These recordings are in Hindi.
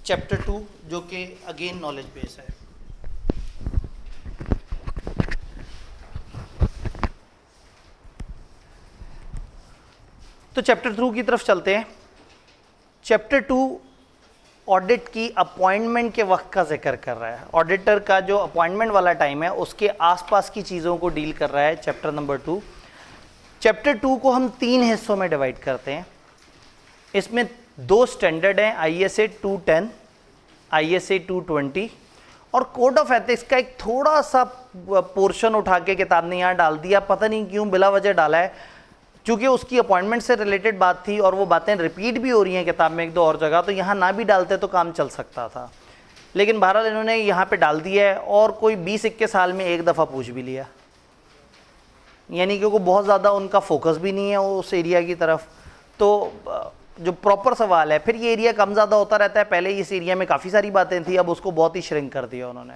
चैप्टर 2 जो कि अगेन नॉलेज बेस है। तो चैप्टर 2 की तरफ चलते हैं। चैप्टर 2 ऑडिट की अपॉइंटमेंट के वक्त का जिक्र कर रहा है। ऑडिटर का जो अपॉइंटमेंट वाला टाइम है उसके आसपास की चीज़ों को डील कर रहा है चैप्टर नंबर 2। चैप्टर 2 को हम 3 हिस्सों में डिवाइड करते हैं। इसमें 2 स्टैंडर्ड हैं, ISA 210, ISA 220 और कोड ऑफ एथिक्स का एक थोड़ा सा पोर्शन उठा के किताब ने यहाँ डाल दिया। पता नहीं क्यों बिला वजह डाला है, क्योंकि उसकी अपॉइंटमेंट से रिलेटेड बात थी और वो बातें रिपीट भी हो रही हैं किताब में 1-2 और जगह, तो यहाँ ना भी डालते तो काम चल सकता था। लेकिन बहरहाल इन्होंने यहाँ पे डाल दिया है और कोई 20-21 साल में एक दफ़ा पूछ भी लिया, यानी कि वो बहुत ज़्यादा उनका फोकस भी नहीं है उस एरिया की तरफ। तो जो प्रॉपर सवाल है, फिर ये एरिया कम ज़्यादा होता रहता है। पहले इस एरिया में काफ़ी सारी बातें थी, अब उसको बहुत ही श्रिंक कर दिया उन्होंने।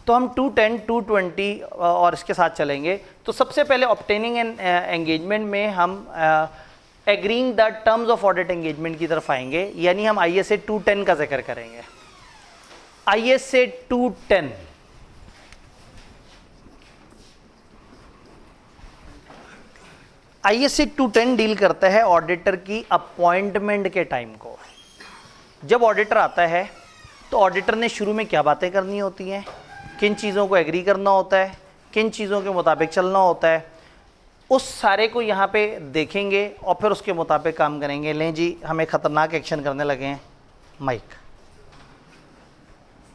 तो हम 210, 220 और इसके साथ चलेंगे। तो सबसे पहले ऑब्टेनिंग एन एंगेजमेंट में हम agreeing the terms of audit engagement की तरफ आएंगे, यानी हम ISA 210 का जिक्र करेंगे। ISA 210 ISA 210 डील करता है ऑडिटर की अपॉइंटमेंट के टाइम को। जब ऑडिटर आता है तो ऑडिटर ने शुरू में क्या बातें करनी होती हैं, किन चीज़ों को एग्री करना होता है, किन चीज़ों के मुताबिक चलना होता है, उस सारे को यहाँ पे देखेंगे और फिर उसके मुताबिक काम करेंगे। लें जी, हमें ख़तरनाक एक्शन करने लगे हैं। माइक,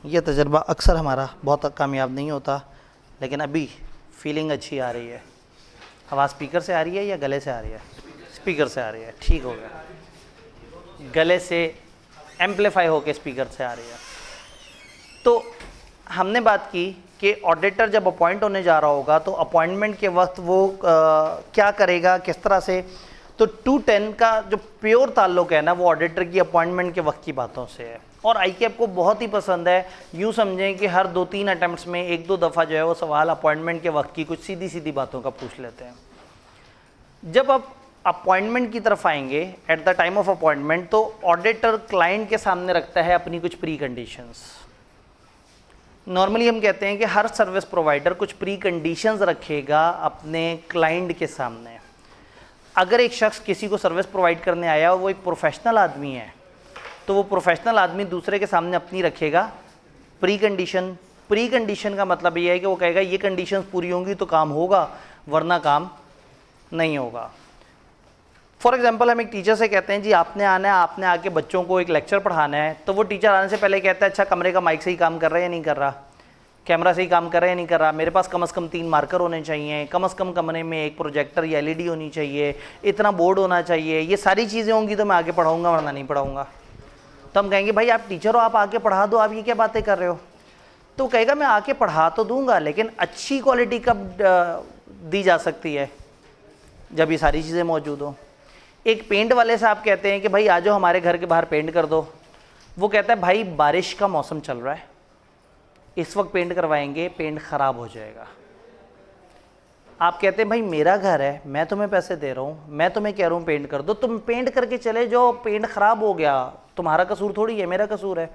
ये तजर्बा अक्सर हमारा बहुत कामयाब नहीं होता, लेकिन अभी फीलिंग अच्छी आ रही है। आवाज़ स्पीकर से आ रही है या गले से आ रही है? स्पीकर से आ रही है, ठीक हो गया। गले से एम्पलीफाई होकर स्पीकर से आ रही है। तो हमने बात की कि ऑडिटर जब अपॉइंट होने जा रहा होगा तो अपॉइंटमेंट के वक्त वो क्या करेगा, किस तरह से। तो 210 का जो प्योर ताल्लुक है ना, वो ऑडिटर की अपॉइंटमेंट के वक्त की बातों से है। और ICAP को बहुत ही पसंद है। यूँ समझें कि हर 2-3 अटैम्प्ट्स में 1-2 दफ़ा जो है वो सवाल अपॉइंटमेंट के वक्त की कुछ सीधी सीधी बातों का पूछ लेते हैं। जब आप अपॉइंटमेंट की तरफ आएंगे, at the time of appointment, तो ऑडिटर क्लाइंट के सामने रखता है अपनी कुछ प्री कंडीशंस। नॉर्मली हम कहते हैं कि हर सर्विस प्रोवाइडर कुछ प्री कंडीशंस रखेगा अपने क्लाइंट के सामने। अगर एक शख्स किसी को सर्विस प्रोवाइड करने आया और वो एक प्रोफेशनल आदमी है, तो वो प्रोफेशनल आदमी दूसरे के सामने अपनी रखेगा प्री कंडीशन। प्री कंडीशन का मतलब ये है कि वो कहेगा ये कंडीशंस पूरी होंगी तो काम होगा, वरना काम नहीं होगा। फॉर एग्जाम्पल, हम एक टीचर से कहते हैं जी आपने आना है, आपने आके बच्चों को एक लेक्चर पढ़ाना है, तो वो टीचर आने से पहले कहता है अच्छा कमरे का माइक सही काम कर रहा है या नहीं कर रहा, कैमरा सही काम कर रहा है या नहीं कर रहा, मेरे पास कम से कम 3 मार्कर होने चाहिए, कम से कम कमरे में एक प्रोजेक्टर या LED होनी चाहिए, इतना बोर्ड होना चाहिए, ये सारी चीज़ें होंगी तो मैं आगे पढ़ाऊँगा वरना नहीं पढ़ाऊँगा। तो हम कहेंगे भाई आप टीचर हो, आप आके पढ़ा दो, आप ये क्या बातें कर रहे हो। तो कहेगा मैं आके पढ़ा तो दूंगा, लेकिन अच्छी क्वालिटी कब दी जा सकती है, जब ये सारी चीज़ें मौजूद हो। एक पेंट वाले से आप कहते हैं कि भाई आ जाओ हमारे घर के बाहर पेंट कर दो, वो कहता है भाई बारिश का मौसम चल रहा है, इस वक्त पेंट करवाएंगे पेंट ख़राब हो जाएगा। आप कहते हैं भाई मेरा घर है, मैं तुम्हें पैसे दे रहा हूँ, मैं तुम्हें कह रहा हूँ पेंट कर दो, तुम पेंट करके चले जाओ, पेंट ख़राब हो गया, तुम्हारा कसूर थोड़ी है, मेरा कसूर है।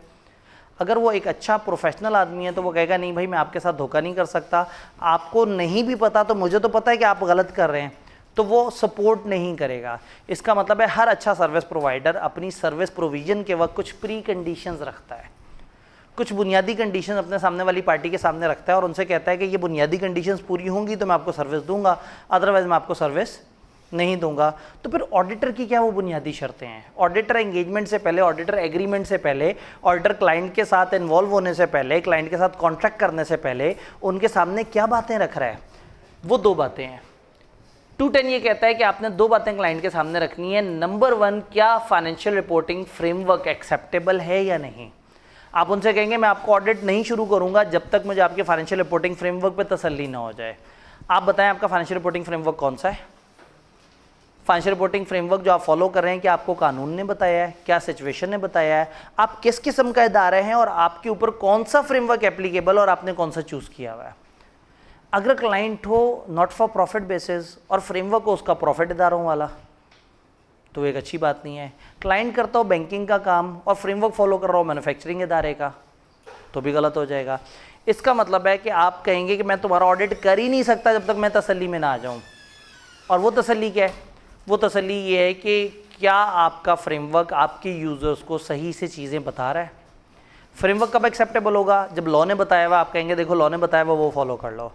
अगर वो एक अच्छा प्रोफेशनल आदमी है तो वो कहेगा नहीं भाई मैं आपके साथ धोखा नहीं कर सकता, आपको नहीं भी पता तो मुझे तो पता है कि आप गलत कर रहे हैं, तो वो सपोर्ट नहीं करेगा। इसका मतलब है हर अच्छा सर्विस प्रोवाइडर अपनी सर्विस प्रोविज़न के वक्त कुछ प्री कंडीशंस रखता है, कुछ बुनियादी कंडीशन अपने सामने वाली पार्टी के सामने रखता है और उनसे कहता है कि ये बुनियादी कंडीशंस पूरी होंगी तो मैं आपको सर्विस दूंगा, अदरवाइज मैं आपको सर्विस नहीं दूंगा। तो फिर ऑडिटर की क्या वो बुनियादी शर्तें हैं? ऑडिटर एंगेजमेंट से पहले, ऑडिटर एग्रीमेंट से पहले, ऑडिटर क्लाइंट के साथ इन्वॉल्व होने से पहले, क्लाइंट के साथ कॉन्ट्रैक्ट करने से पहले उनके सामने क्या बातें रख रहा है? वो 2 बातें हैं। 210 ये कहता है कि आपने 2 बातें क्लाइंट के सामने रखनी है। नंबर 1, क्या फाइनेंशियल रिपोर्टिंग फ्रेमवर्क एक्सेप्टेबल है या नहीं। आप उनसे कहेंगे मैं आपको ऑडिट नहीं शुरू करूंगा जब तक मुझे आपके फाइनेंशियल रिपोर्टिंग फ्रेमवर्क पे तसल्ली ना हो जाए। आप बताएं आपका फाइनेंशियल रिपोर्टिंग फ्रेमवर्क कौन सा है? फाइनेंशियल रिपोर्टिंग फ्रेमवर्क जो आप फॉलो कर रहे हैं, क्या आपको कानून ने बताया है, क्या सिचुएशन ने बताया है, आप किस किस्म का इदारा हैं और आपके ऊपर कौन सा फ्रेमवर्क एप्लीकेबल और आपने कौन सा चूज़ किया हुआ है। अगर क्लाइंट हो नॉट फॉर प्रॉफिट बेसिस और फ्रेमवर्क हो उसका प्रॉफिट इदारों वाला, तो एक अच्छी बात नहीं है। क्लाइंट करता हो बैंकिंग का काम और फ्रेमवर्क फॉलो कर रहा हो मैन्युफैक्चरिंग इदारे का, तो भी गलत हो जाएगा। इसका मतलब है कि आप कहेंगे कि मैं तुम्हारा ऑडिट कर ही नहीं सकता जब तक मैं तसल्ली में ना आ जाऊँ। और वो तसल्ली क्या है? वो तसल्ली ये है कि क्या आपका फ्रेमवर्क आपके यूज़र्स को सही से चीज़ें बता रहा है। फ्रेमवर्क कब एक्सेप्टेबल होगा? जब लॉ ने बताया हुआ, आप कहेंगे देखो लॉ ने बताया हुआ वो फॉलो कर लो।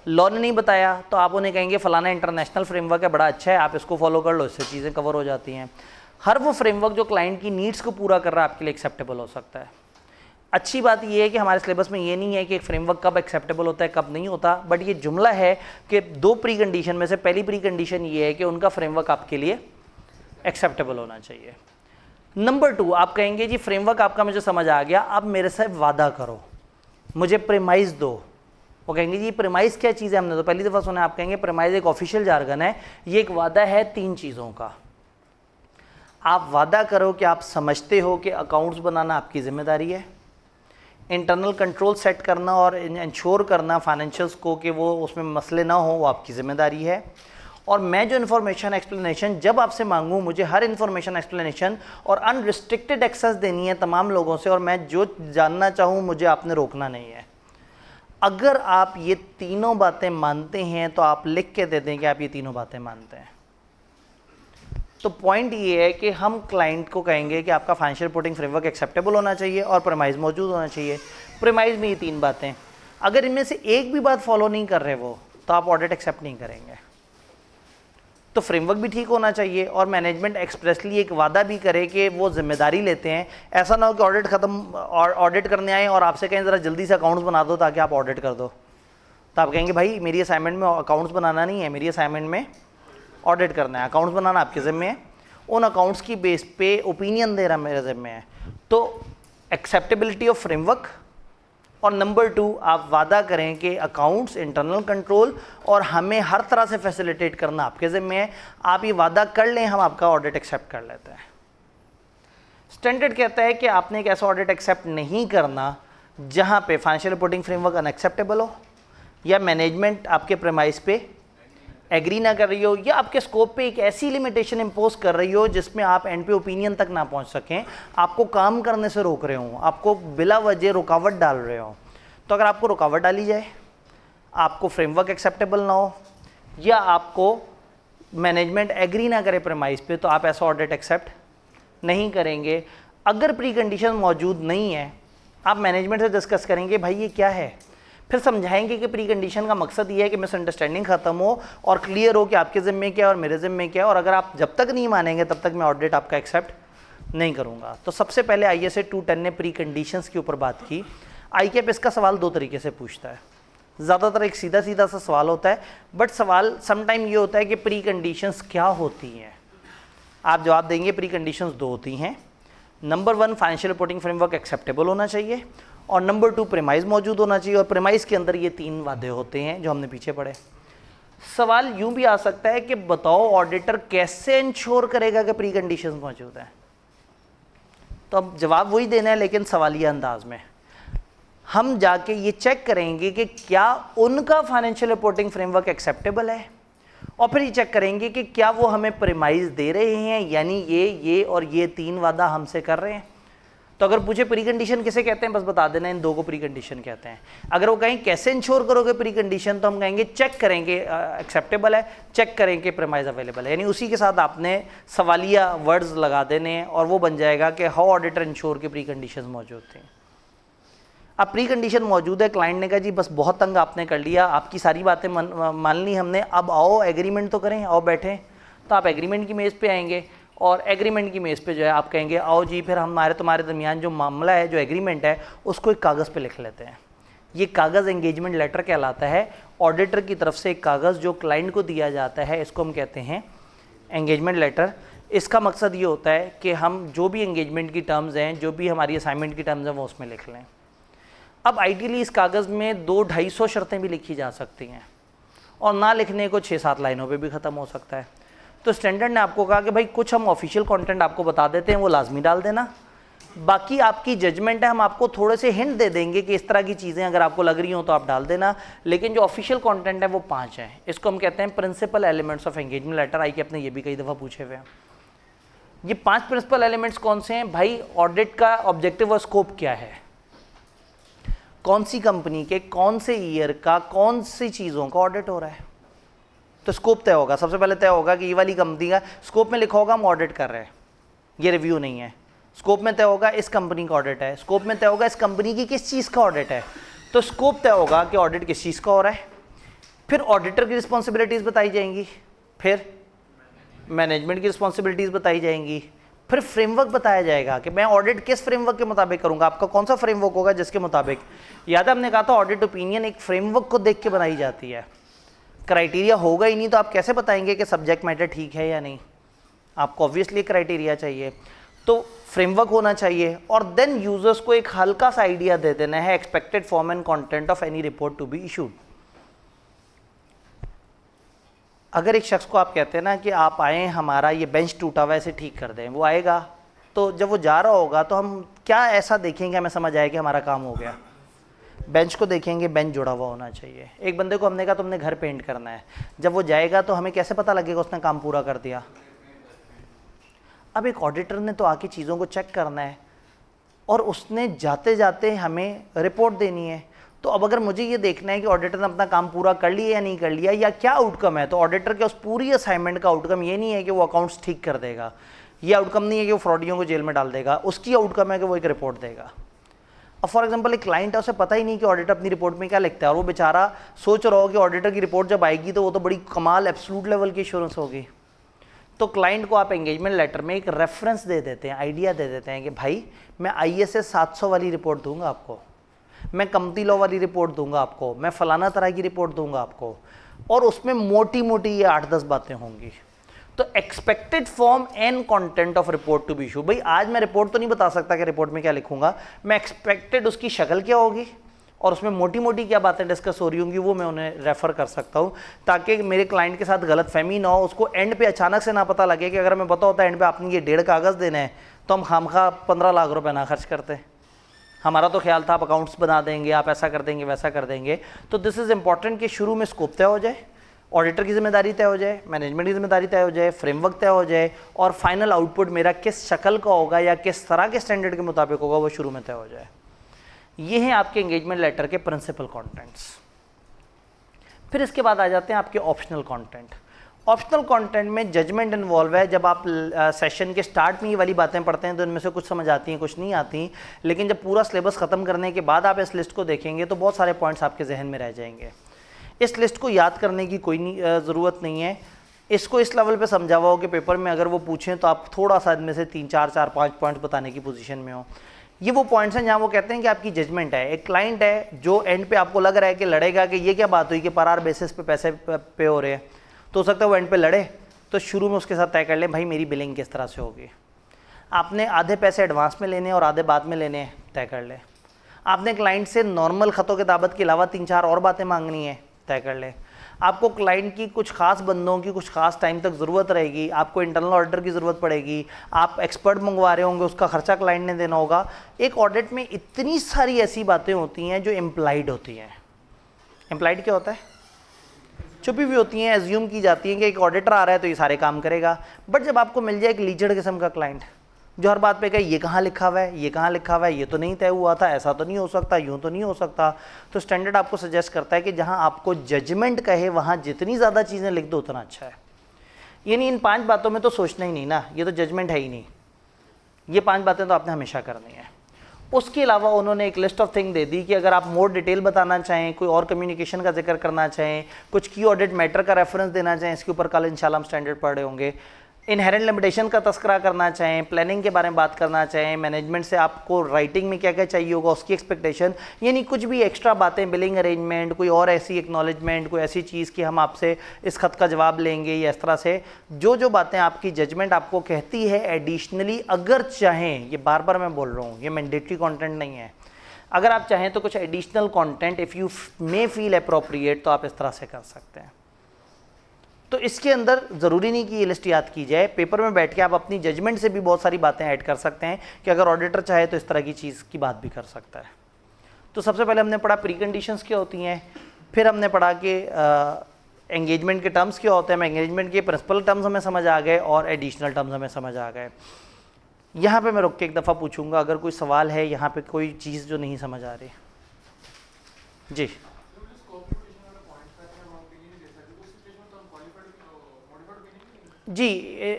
लॉ ने नहीं बताया तो आप उन्हें कहेंगे फलाना इंटरनेशनल फ्रेमवर्क है, बड़ा अच्छा है, आप इसको फॉलो कर लो, इससे चीज़ें कवर हो जाती हैं। हर वो फ्रेमवर्क जो क्लाइंट की नीड्स को पूरा कर रहा है आपके लिए एक्सेप्टेबल हो सकता है। अच्छी बात यह है कि हमारे सिलेबस में ये नहीं है कि एक फ्रेमवर्क कब एक्सेप्टेबल होता है कब नहीं होता, बट ये जुमला है कि दो प्री कंडीशन में से पहली प्री कंडीशन ये है कि उनका फ्रेमवर्क आपके लिए एक्सेप्टेबल होना चाहिए। नंबर 2, आप कहेंगे जी फ्रेमवर्क आपका मुझे समझ आ गया, अब मेरे से वादा करो, मुझे प्रेमाइज दो। वो कहेंगे जी प्रेमाइज क्या चीज़ है, हमने तो पहली दफ़ा सुना है। आप कहेंगे प्रेमाइज एक ऑफिशियल जार्गन है, ये एक वादा है 3 चीज़ों का। आप वादा करो कि आप समझते हो कि अकाउंट्स बनाना आपकी जिम्मेदारी है, इंटरनल कंट्रोल सेट करना और इंश्योर करना फाइनेंशियल्स को कि वो उसमें मसले ना हो, वो आपकी ज़िम्मेदारी है। और मैं जो इन्फॉर्मेशन एक्सप्लेनेशन जब आपसे मांगूँ, मुझे हर इन्फॉर्मेशन एक्सप्लेनेशन और अनरिस्ट्रिक्टेड एक्सेस देनी है तमाम लोगों से, और मैं जो जानना चाहूँ मुझे आपने रोकना नहीं है। अगर आप ये तीनों बातें मानते हैं तो आप लिख के दे दें कि आप ये तीनों बातें मानते हैं। तो पॉइंट ये है कि हम क्लाइंट को कहेंगे कि आपका फाइनेंशियल रिपोर्टिंग फ्रेमवर्क एक्सेप्टेबल होना चाहिए और प्रेमाइज मौजूद होना चाहिए। प्रेमाइज में ये 3 बातें, अगर इनमें से एक भी बात फॉलो नहीं कर रहे वो, तो आप ऑडिट एक्सेप्ट नहीं करेंगे। तो फ्रेमवर्क भी ठीक होना चाहिए और मैनेजमेंट एक्सप्रेसली एक वादा भी करे कि वो जिम्मेदारी लेते हैं। ऐसा ना हो कि ऑडिट ऑडिट करने आए और आपसे कहें ज़रा जल्दी से अकाउंट्स बना दो ताकि आप ऑडिट कर दो, तो आप कहेंगे भाई मेरी असाइनमेंट में अकाउंट्स बनाना नहीं है, मेरी असाइनमेंट में ऑडिट करना है, अकाउंट्स बनाना आपके ज़िम्मे है, उन अकाउंट्स की बेस पे ओपिनियन दे रहा मेरे ज़िम्मे है। तो एक्सेप्टेबिलिटी ऑफ फ्रेमवर्क, और नंबर 2 आप वादा करें कि अकाउंट्स, इंटरनल कंट्रोल और हमें हर तरह से फैसिलिटेट करना आपके ज़िम्मे है। आप ये वादा कर लें, हम आपका ऑडिट एक्सेप्ट कर लेते हैं। स्टैंडर्ड कहता है कि आपने एक ऐसा ऑडिट एक्सेप्ट नहीं करना जहां पे फाइनेंशियल रिपोर्टिंग फ्रेमवर्क अनएक्सेप्टेबल हो, या मैनेजमेंट आपके प्रेमाइस पे एग्री ना कर रही हो, या आपके स्कोप पे एक ऐसी लिमिटेशन इम्पोज कर रही हो जिसमें आप एंड पे ओपिनियन तक ना पहुंच सकें, आपको काम करने से रोक रहे हो, आपको बिला वजह रुकावट डाल रहे हो। तो अगर आपको रुकावट डाली जाए, आपको फ्रेमवर्क एक्सेप्टेबल ना हो, या आपको मैनेजमेंट एग्री ना करे प्रेमाइस पे, तो आप ऐसा ऑडिट एक्सेप्ट नहीं करेंगे। अगर प्री कंडीशन मौजूद नहीं है, आप मैनेजमेंट से डिस्कस करेंगे भाई ये क्या है, फिर समझाएंगे कि प्री कंडीशन का मकसद ये है कि मिसअंडरस्टैंडिंग खत्म हो और क्लियर हो कि आपके ज़िम्मे क्या है और मेरे ज़िम्मे क्या है, और अगर आप जब तक नहीं मानेंगे तब तक मैं ऑडिट आपका एक्सेप्ट नहीं करूँगा। तो सबसे पहले ISA 210 ने प्री कंडीशंस के ऊपर बात की। ICAP इसका सवाल 2 तरीके से पूछता है। ज़्यादातर एक सीधा सीधा सा सवाल होता है, बट सवाल समटाइम ये होता है कि प्री कंडीशंस क्या होती हैं। आप जवाब देंगे प्री कंडीशंस 2 होती हैं। Number 1 financial reporting framework acceptable होना चाहिए, और नंबर 2 प्रेमाइज मौजूद होना चाहिए, और प्रेमाइज के अंदर ये 3 वादे होते हैं जो हमने पीछे पढ़े। सवाल यूं भी आ सकता है कि बताओ ऑडिटर कैसे इंश्योर करेगा कि प्री कंडीशंस मौजूद हैं। तो अब जवाब वही देना है लेकिन सवालिया अंदाज में। हम जाके ये चेक करेंगे कि क्या उनका फाइनेंशियल रिपोर्टिंग फ्रेमवर्क एक्सेप्टेबल है, और फिर ये चेक करेंगे कि क्या वो हमें प्रेमाइज दे रहे हैं, यानी ये और ये 3 वादा हमसे कर रहे हैं। तो अगर पूछे प्री कंडीशन किसे कहते हैं, बस बता देना इन 2 को प्री कंडीशन कहते हैं। अगर वो कहें कैसे इंश्योर करोगे प्री कंडीशन, तो हम कहेंगे चेक करेंगे एक्सेप्टेबल है, चेक करेंगे प्रेमाइज अवेलेबल है, यानी उसी के साथ आपने सवालिया वर्ड्स लगा देने हैं और वो बन जाएगा कि हाउ ऑडिटर इंश्योर की प्री कंडीशन मौजूद थी। अब प्री कंडीशन मौजूद है, क्लाइंट ने कहा जी बस बहुत तंग आपने कर लिया, आपकी सारी बातें मान ली हमने, अब आओ एग्रीमेंट तो करें, आओ बैठें। तो आप एग्रीमेंट की मेज़ पे आएंगे और एग्रीमेंट की मेज़ पे जो है आप कहेंगे आओ जी फिर हमारे तुम्हारे दरमियान जो मामला है, जो एग्रीमेंट है, उसको एक कागज़ पे लिख लेते हैं। ये कागज़ एंगेजमेंट लेटर कहलाता है। ऑडिटर की तरफ से एक कागज़ जो क्लाइंट को दिया जाता है, इसको हम कहते हैं एंगेजमेंट लेटर। इसका मकसद ये होता है कि हम जो भी एंगेजमेंट की टर्म्स हैं, जो भी हमारी असाइनमेंट की टर्म्स हैं, वो उसमें लिख लें। अब आइडियली इस कागज़ में 200-250 शर्तें भी लिखी जा सकती हैं, और ना लिखने को 6-7 लाइनों पे भी ख़त्म हो सकता है। तो स्टैंडर्ड ने आपको कहा कि भाई कुछ हम ऑफिशियल कंटेंट आपको बता देते हैं, वो लाजमी डाल देना, बाकी आपकी जजमेंट है, हम आपको थोड़े से हिंट दे देंगे कि इस तरह की चीज़ें अगर आपको लग रही हो तो आप डाल देना, लेकिन जो ऑफिशियल कंटेंट है वो 5 हैं। इसको हम कहते हैं principle elements of engagement letter. ICAP ने ये भी कई दफ़ा पूछे हुए हैं। ये 5 प्रिंसिपल एलिमेंट्स कौन से हैं भाई? ऑडिट का ऑब्जेक्टिव और स्कोप क्या है, कौन सी कंपनी के कौन से ईयर का कौन सी चीज़ों का ऑडिट हो रहा है, तो स्कोप तय होगा। सबसे पहले तय होगा कि ये वाली कंपनी का स्कोप में लिखा होगा हम ऑडिट कर रहे हैं, ये रिव्यू नहीं है। स्कोप में तय होगा इस कंपनी का ऑडिट है, स्कोप में तय होगा इस कंपनी की किस चीज़ का ऑडिट है, तो स्कोप तय होगा कि ऑडिट किस चीज़ का हो रहा है। फिर ऑडिटर की रिस्पॉन्सिबिलिटीज़ बताई जाएंगी, फिर मैनेजमेंट की रिस्पॉन्सिबिलिटीज़ बताई जाएंगी, फिर फ्रेमवर्क बताया जाएगा कि मैं ऑडिट किस फ्रेमवर्क के मुताबिक करूंगा, आपका कौन सा फ्रेमवर्क होगा जिसके मुताबिक। याद है हमने कहा था ऑडिट ओपिनियन एक फ्रेमवर्क को देख के बनाई जाती है, क्राइटेरिया होगा ही नहीं तो आप कैसे बताएंगे कि सब्जेक्ट मैटर ठीक है या नहीं, आपको ऑब्वियसली क्राइटेरिया चाहिए, तो फ्रेमवर्क होना चाहिए। और देन यूजर्स को एक हल्का सा आइडिया दे देना है expected form and content of any report to be issued. अगर एक शख्स को आप कहते हैं ना कि आप आए हमारा ये बेंच टूटा हुआ है इसे ठीक कर दें, वो आएगा तो जब वो जा रहा होगा तो हम क्या ऐसा देखेंगे हमें समझ आए कि हमारा काम हो गया? बेंच को देखेंगे, बेंच जुड़ा हुआ होना चाहिए। एक बंदे को हमने कहा तुमने घर पेंट करना है, जब वो जाएगा तो हमें कैसे पता लगेगा उसने काम पूरा कर दिया? अब एक ऑडिटर ने तो आके चीज़ों को चेक करना है और उसने जाते जाते हमें रिपोर्ट देनी है। तो अब अगर मुझे ये देखना है कि ऑडिटर ने अपना काम पूरा कर लिया या नहीं कर लिया या क्या आउटकम है, तो ऑडिटर के उस पूरी असाइनमेंट का आउटकम ये नहीं है कि वो अकाउंट्स ठीक कर देगा, ये आउटकम नहीं है कि वो फ्रॉडियों को जेल में डाल देगा, उसकी आउटकम है कि वो एक रिपोर्ट देगा। अब फॉर एग्जांपल एक क्लाइंट है, उसे पता ही नहीं कि ऑडिटर अपनी रिपोर्ट में क्या लिखता है और वो बेचारा सोच रहा हो कि ऑडिटर की रिपोर्ट जब आएगी तो वो तो बड़ी कमाल एब्सोल्यूट लेवल की एश्योरेंस होगी। तो क्लाइंट को आप एंगेजमेंट लेटर में एक रेफरेंस दे देते हैं, आइडिया दे देते हैं कि भाई मैं ISS 700 वाली रिपोर्ट दूंगा आपको, मैं कंपनी लॉ वाली रिपोर्ट दूंगा आपको, मैं फलाना तरह की रिपोर्ट दूंगा आपको, और उसमें मोटी मोटी ये 8-10 बातें होंगी। तो expected form and content of report to be issue, भाई आज मैं रिपोर्ट तो नहीं बता सकता कि रिपोर्ट में क्या लिखूंगा, मैं एक्सपेक्टेड उसकी शक्ल क्या होगी और उसमें मोटी मोटी क्या बातें डिस्कस हो रही होंगी वो मैं उन्हें रेफर कर सकता हूँ, ताकि मेरे क्लाइंट के साथ गलत फहमी ना हो, उसको एंड पे अचानक से ना पता लगे कि अगर हमें पता होता है एंड पे आपने ये 1.5 कागज़ देना है तो हम खामखा 15 लाख रुपए ना खर्च करते। हमारा तो ख्याल था आप अकाउंट्स बना देंगे, आप ऐसा कर देंगे वैसा कर देंगे। तो दिस इज़ इंपॉर्टेंट कि शुरू में स्कोप तय हो जाए, ऑडिटर की जिम्मेदारी तय हो जाए, मैनेजमेंट की जिम्मेदारी तय हो जाए, फ्रेमवर्क तय हो जाए, और फाइनल आउटपुट मेरा किस शक्ल का होगा या किस तरह के स्टैंडर्ड के मुताबिक होगा वो शुरू में तय हो जाए। ये हैं आपके एंगेजमेंट लेटर के प्रिंसिपल कंटेंट्स। फिर इसके बाद आ जाते हैं आपके ऑप्शनल कंटेंट। ऑप्शनल कंटेंट में जजमेंट इन्वॉल्व है। जब आप सेशन के स्टार्ट में ये वाली बातें पढ़ते हैं तो इनमें से कुछ समझ आती हैं, कुछ नहीं आती, लेकिन जब पूरा सिलेबस ख़त्म करने के बाद आप इस लिस्ट को देखेंगे तो बहुत सारे पॉइंट्स आपके जहन में रह जाएंगे। इस लिस्ट को याद करने की कोई ज़रूरत नहीं है, इसको इस लेवल पे समझा हुआ हो कि पेपर में अगर वो पूछें तो आप थोड़ा सा इनमें से 3-4-5 पॉइंट्स बताने की पोजीशन में हो। ये वो पॉइंट्स हैं जहाँ वो कहते हैं कि आपकी जजमेंट है। एक क्लाइंट है जो एंड पे आपको लग रहा है कि लड़ेगा कि ये क्या बात हुई कि पर आवर बेसिस पे पैसे पे हो रहे हैं, तो हो सकता है वो एंड पे लड़े, तो शुरू में उसके साथ तय कर लें भाई मेरी बिलिंग किस तरह से होगी। आपने आधे पैसे एडवांस में लेने और आधे बाद में लेने, तय कर लें। आपने क्लाइंट से नॉर्मल ख़तों किताबत के अलावा 3-4 और बातें मांगनी है, तय कर लें। आपको क्लाइंट की कुछ खास बंदों की कुछ खास टाइम तक ज़रूरत रहेगी, आपको इंटरनल ऑडिटर की ज़रूरत पड़ेगी, आप एक्सपर्ट मंगवा रहे होंगे, उसका खर्चा क्लाइंट ने देना होगा। एक ऑडिट में इतनी सारी ऐसी बातें होती हैं जो इम्प्लाइड होती हैं। इम्प्लाइड क्या होता है? छुपी हुई होती हैं, एज्यूम की जाती हैं कि एक ऑडिटर आ रहा है तो ये सारे काम करेगा। बट जब आपको मिल जाए एक लीचड़ किस्म का क्लाइंट जो हर बात पे कहे ये कहाँ लिखा हुआ है, ये कहाँ लिखा हुआ है, ये तो नहीं तय हुआ था, ऐसा तो नहीं हो सकता, यूँ तो नहीं हो सकता, तो स्टैंडर्ड आपको सजेस्ट करता है कि जहाँ आपको जजमेंट कहे वहाँ जितनी ज़्यादा चीज़ें लिख दो उतना अच्छा है। ये नहीं इन 5 बातों में तो सोचना ही नहीं ना, ये तो जजमेंट है ही नहीं, ये 5 बातें तो आपने हमेशा करनी है। उसके अलावा उन्होंने एक लिस्ट ऑफ थिंग दे दी कि अगर आप मोर डिटेल बताना चाहें, कोई और कम्युनिकेशन का जिक्र करना चाहें, कुछ की ऑडिट मैटर का रेफरेंस देना चाहें, इसके ऊपर कल इंशाल्लाह हम स्टैंडर्ड पढ़ रहे होंगे, इनहेरेंट लिमिटेशन का तस्करा करना चाहें, प्लानिंग के बारे में बात करना चाहें, मैनेजमेंट से आपको राइटिंग में क्या क्या चाहिए होगा उसकी एक्सपेक्टेशन, यानी कुछ भी एक्स्ट्रा बातें, बिलिंग अरेंजमेंट, कोई और ऐसी एक्नॉलेजमेंट, कोई ऐसी चीज़ कि हम आपसे इस खत का जवाब लेंगे, या इस तरह से जो जो बातें आपकी जजमेंट आपको कहती है एडिशनली, अगर चाहें, ये बार बार मैं बोल रहा हूँ, ये मैंडेटरी कॉन्टेंट नहीं है, अगर आप चाहें तो कुछ additional content if you may feel appropriate तो आप इस तरह से कर सकते हैं। तो इसके अंदर ज़रूरी नहीं कि ये लिस्ट याद की जाए, पेपर में बैठ के आप अपनी जजमेंट से भी बहुत सारी बातें ऐड कर सकते हैं कि अगर ऑडिटर चाहे तो इस तरह की चीज़ की बात भी कर सकता है। तो सबसे पहले हमने पढ़ा प्री कंडीशंस क्या होती हैं, फिर हमने पढ़ा कि एंगेजमेंट के टर्म्स क्या होते हैं, एंगेजमेंट के प्रिंसिपल टर्म्स हमें समझ आ गए और एडिशनल टर्म्स हमें समझ आ गए। यहाँ पे मैं रुक के एक दफ़ा पूछूंगा अगर कोई सवाल है, यहाँ पे कोई चीज़ जो नहीं समझ आ रही। जी जी,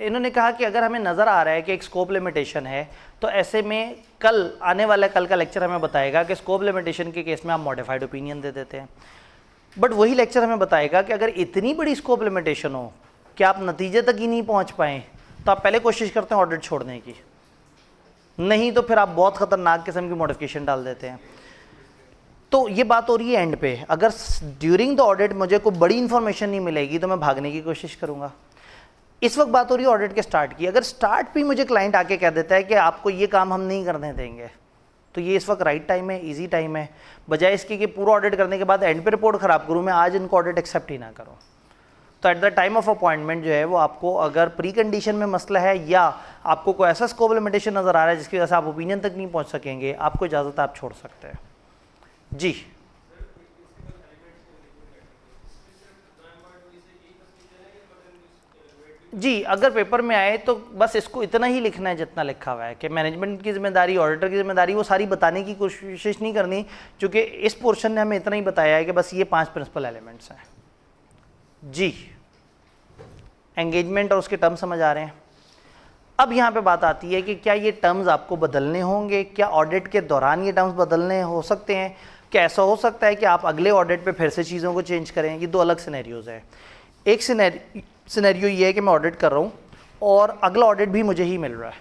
इन्होंने कहा कि अगर हमें नज़र आ रहा है कि एक स्कोप लिमिटेशन है तो ऐसे में कल आने वाला कल का लेक्चर हमें बताएगा कि स्कोप लिमिटेशन के केस में आप मॉडिफाइड ओपिनियन दे देते हैं। बट वही लेक्चर हमें बताएगा कि अगर इतनी बड़ी स्कोप लिमिटेशन हो कि आप नतीजे तक ही नहीं पहुंच पाए तो आप पहले कोशिश करते हैं ऑडिट छोड़ने की, नहीं तो फिर आप बहुत ख़तरनाक किस्म की मॉडिफिकेशन डाल देते हैं। तो ये बात हो रही है एंड पे, अगर ड्यूरिंग द ऑडिट मुझे कोई बड़ी इंफॉर्मेशन नहीं मिलेगी तो मैं भागने की कोशिश करूँगा। इस वक्त बात हो रही है ऑडिट के स्टार्ट की। अगर स्टार्ट पे मुझे क्लाइंट आके कह देता है कि आपको ये काम हम नहीं करने देंगे, तो ये इस वक्त राइट टाइम है, इजी टाइम है, बजाय इसके कि पूरा ऑडिट करने के बाद एंड पे रिपोर्ट ख़राब करूँ, मैं आज इनको ऑडिट एक्सेप्ट ही ना करूँ। तो at the time of appointment जो है वो आपको अगर प्री कंडीशन में मसला है या आपको कोई ऐसा स्कोप लिमिटेशन नज़र आ रहा है जिसकी वजह से आप ओपिनियन तक नहीं पहुँच सकेंगे, आपको इजाज़त आप छोड़ सकते हैं। जी जी, अगर पेपर में आए तो बस इसको इतना ही लिखना है जितना लिखा हुआ है कि मैनेजमेंट की जिम्मेदारी, ऑडिटर की जिम्मेदारी, वो सारी बताने की कोशिश नहीं करनी, क्योंकि इस पोर्शन ने हमें इतना ही बताया है कि बस ये 5 प्रिंसिपल एलिमेंट्स हैं। जी, एंगेजमेंट और उसके टर्म्स समझ आ रहे हैं। अब यहाँ पे बात आती है कि क्या ये टर्म्स आपको बदलने होंगे, क्या ऑडिट के दौरान ये टर्म्स बदलने हो सकते हैं, क्या ऐसा हो सकता है कि आप अगले ऑडिट पे फिर से चीज़ों को चेंज करें। ये 2 अलग सिनेरियोज़ हैं। एक सिनेरियो ये है कि मैं ऑडिट कर रहा हूँ और अगला ऑडिट भी मुझे ही मिल रहा है।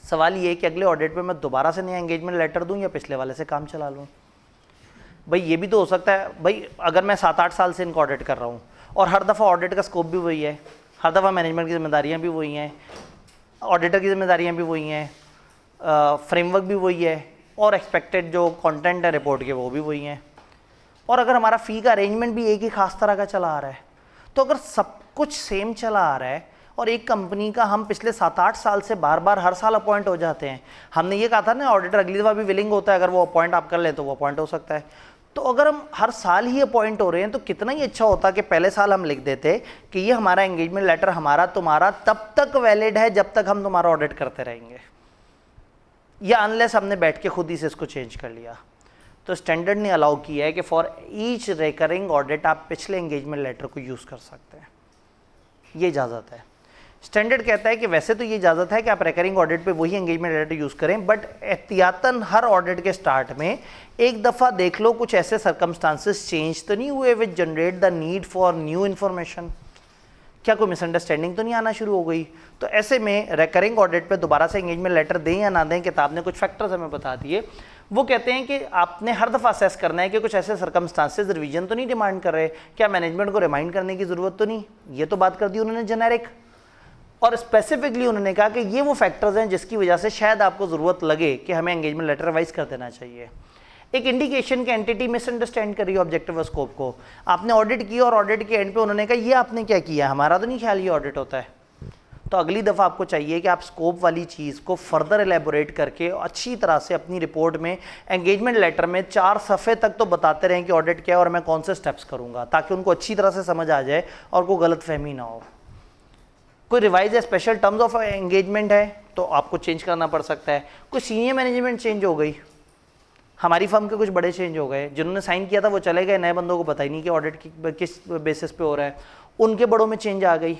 सवाल ये है कि अगले ऑडिट पे मैं दोबारा से नया एंगेजमेंट लेटर दूँ या पिछले वाले से काम चला लूँ। भाई ये भी तो हो सकता है, भाई अगर मैं 7-8 साल से इनको ऑडिट कर रहा हूँ और हर दफ़ा ऑडिट का स्कोप भी वही है, हर दफ़ा मैनेजमेंट की जिम्मेदारियाँ भी वही हैं, ऑडिटर की जिम्मेदारियाँ भी वही हैं, फ्रेमवर्क भी वही है और एक्सपेक्टेड जो कंटेंट है रिपोर्ट के वो भी वही हैं, और अगर हमारा फ़ी का अरेंजमेंट भी एक ही ख़ास तरह का चला आ रहा है, तो अगर सब कुछ सेम चला आ रहा है और एक कंपनी का हम पिछले 7-8 साल से बार बार हर साल अपॉइंट हो जाते हैं, हमने ये कहा था ना ऑडिटर अगली दफ़ा भी विलिंग होता है, अगर वो अपॉइंट आप कर लें तो वो अपॉइंट हो सकता है। तो अगर हम हर साल ही अपॉइंट हो रहे हैं तो कितना ही अच्छा होता कि पहले साल हम लिख देते कि ये हमारा एंगेजमेंट लेटर हमारा तुम्हारा तब तक वैलिड है जब तक हम तुम्हारा ऑडिट करते रहेंगे, या अनलेस हमने बैठ के खुद ही से इसको चेंज कर लिया। तो स्टैंडर्ड ने अलाउ किया है कि फॉर ईच रिकरिंग ऑडिट आप पिछले एंगेजमेंट लेटर को यूज़ कर सकते हैं, ये इजाज़त है। स्टैंडर्ड कहता है कि वैसे तो ये इजाज़त है कि आप रिकरिंग ऑडिट पे वही एंगेजमेंट लेटर यूज़ करें, बट एहतियातन हर ऑडिट के स्टार्ट में एक दफ़ा देख लो कुछ ऐसे सर्कमस्टांसेस चेंज तो नहीं हुए which generate the need for new information, क्या कोई मिसअंडरस्टैंडिंग तो नहीं आना शुरू हो गई। तो ऐसे में रिकरिंग ऑडिट पे दोबारा से एंगेजमेंट लेटर दें या ना दें, किताब ने कुछ फैक्टर्स हमें बता दिए। वो कहते हैं कि आपने हर दफ़ा असेस करना है कि कुछ ऐसे सर्कमस्टांसेस रिवीजन तो नहीं डिमांड कर रहे, क्या मैनेजमेंट को रिमाइंड करने की ज़रूरत तो नहीं। ये तो बात कर दी उन्होंने जेनेरिक, और स्पेसिफिकली उन्होंने कहा कि ये वो फैक्टर्स हैं जिसकी वजह से शायद आपको ज़रूरत लगे कि हमें एंगेजमेंट लेटर रिवाइज कर देना चाहिए। एक इंडिकेशन कि एंटिटी मिसअंडरस्टैंड कर रही है ऑब्जेक्टिव और स्कोप को, आपने ऑडिट किया और ऑडिट के एंड पे उन्होंने कहा ये आपने क्या किया, हमारा तो नहीं ख्याल ये ऑडिट होता है। तो अगली दफ़ा आपको चाहिए कि आप स्कोप वाली चीज़ को फर्दर एलेबोरेट करके अच्छी तरह से अपनी रिपोर्ट में एंगेजमेंट लेटर में 4 सफ़े तक तो बताते रहें कि ऑडिट क्या है और मैं कौन से स्टेप्स करूँगा, ताकि उनको अच्छी तरह से समझ आ जाए और कोई गलतफहमी ना हो। कोई रिवाइज या स्पेशल टर्म्स ऑफ एंगेजमेंट है तो आपको चेंज करना पड़ सकता है। कोई सीनियर मैनेजमेंट चेंज हो गई, हमारी फर्म के कुछ बड़े चेंज हो गए, जिन्होंने साइन किया था वो चले गए, नए बंदों को पता ही नहीं कि ऑडिट किस बेसिस पे हो रहा है, उनके बड़ों में चेंज आ गई,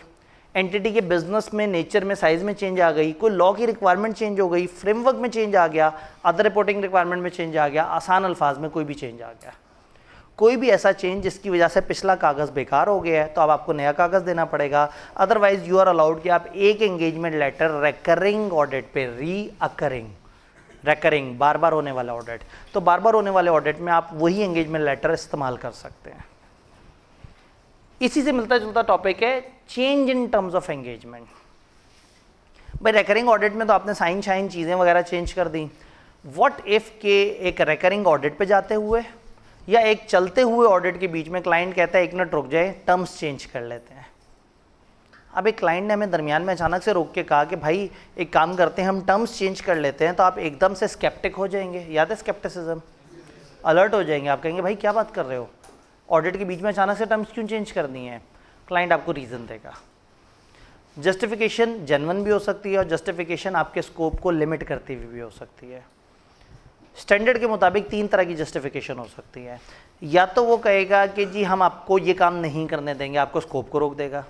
एंटिटी के बिजनेस में, नेचर में, साइज़ में चेंज आ गई, कोई लॉ की रिक्वायरमेंट चेंज हो गई, फ्रेमवर्क में चेंज आ गया, अदर रिपोर्टिंग रिक्वायरमेंट में चेंज आ गया, आसान अल्फाज में कोई भी चेंज आ गया, कोई भी ऐसा चेंज जिसकी वजह से पिछला कागज़ बेकार हो गया है तो अब आपको नया कागज़ देना पड़ेगा। अदरवाइज यू आर अलाउड कि आप एक एंगेजमेंट लेटर रिकरिंग ऑडिट पे रिकरिंग बार बार होने वाला ऑडिट, तो बार बार होने वाले ऑडिट में आप वही एंगेजमेंट लेटर इस्तेमाल कर सकते हैं। इसी से मिलता जुलता टॉपिक है change in terms of engagement. भाई रिकरिंग ऑडिट में तो आपने साइन शाइन चीज़ें वगैरह चेंज कर दी, व्हाट इफ़ के एक रिकरिंग ऑडिट पे जाते हुए या एक चलते हुए ऑडिट के बीच में क्लाइंट कहता है 1 मिनट रुक जाए, टर्म्स चेंज कर लेते हैं। अब एक क्लाइंट ने हमें दरमियान में अचानक से रोक के कहा कि भाई एक काम करते हैं हम टर्म्स चेंज कर लेते हैं, तो आप एकदम से स्केप्टिक हो जाएंगे, याद है स्केप्टिसिज्म, अलर्ट हो जाएंगे, आप कहेंगे भाई क्या बात कर रहे हो, ऑडिट के बीच में अचानक से टर्म्स क्यों चेंज करनी है? क्लाइंट आपको रीज़न देगा। जस्टिफिकेशन जेन्युइन भी हो सकती है और जस्टिफिकेशन आपके स्कोप को लिमिट करती हुई भी हो सकती है। स्टैंडर्ड के मुताबिक 3 तरह की जस्टिफिकेशन हो सकती है। या तो वो कहेगा कि जी हम आपको ये काम नहीं करने देंगे, आपको स्कोप को रोक देगा,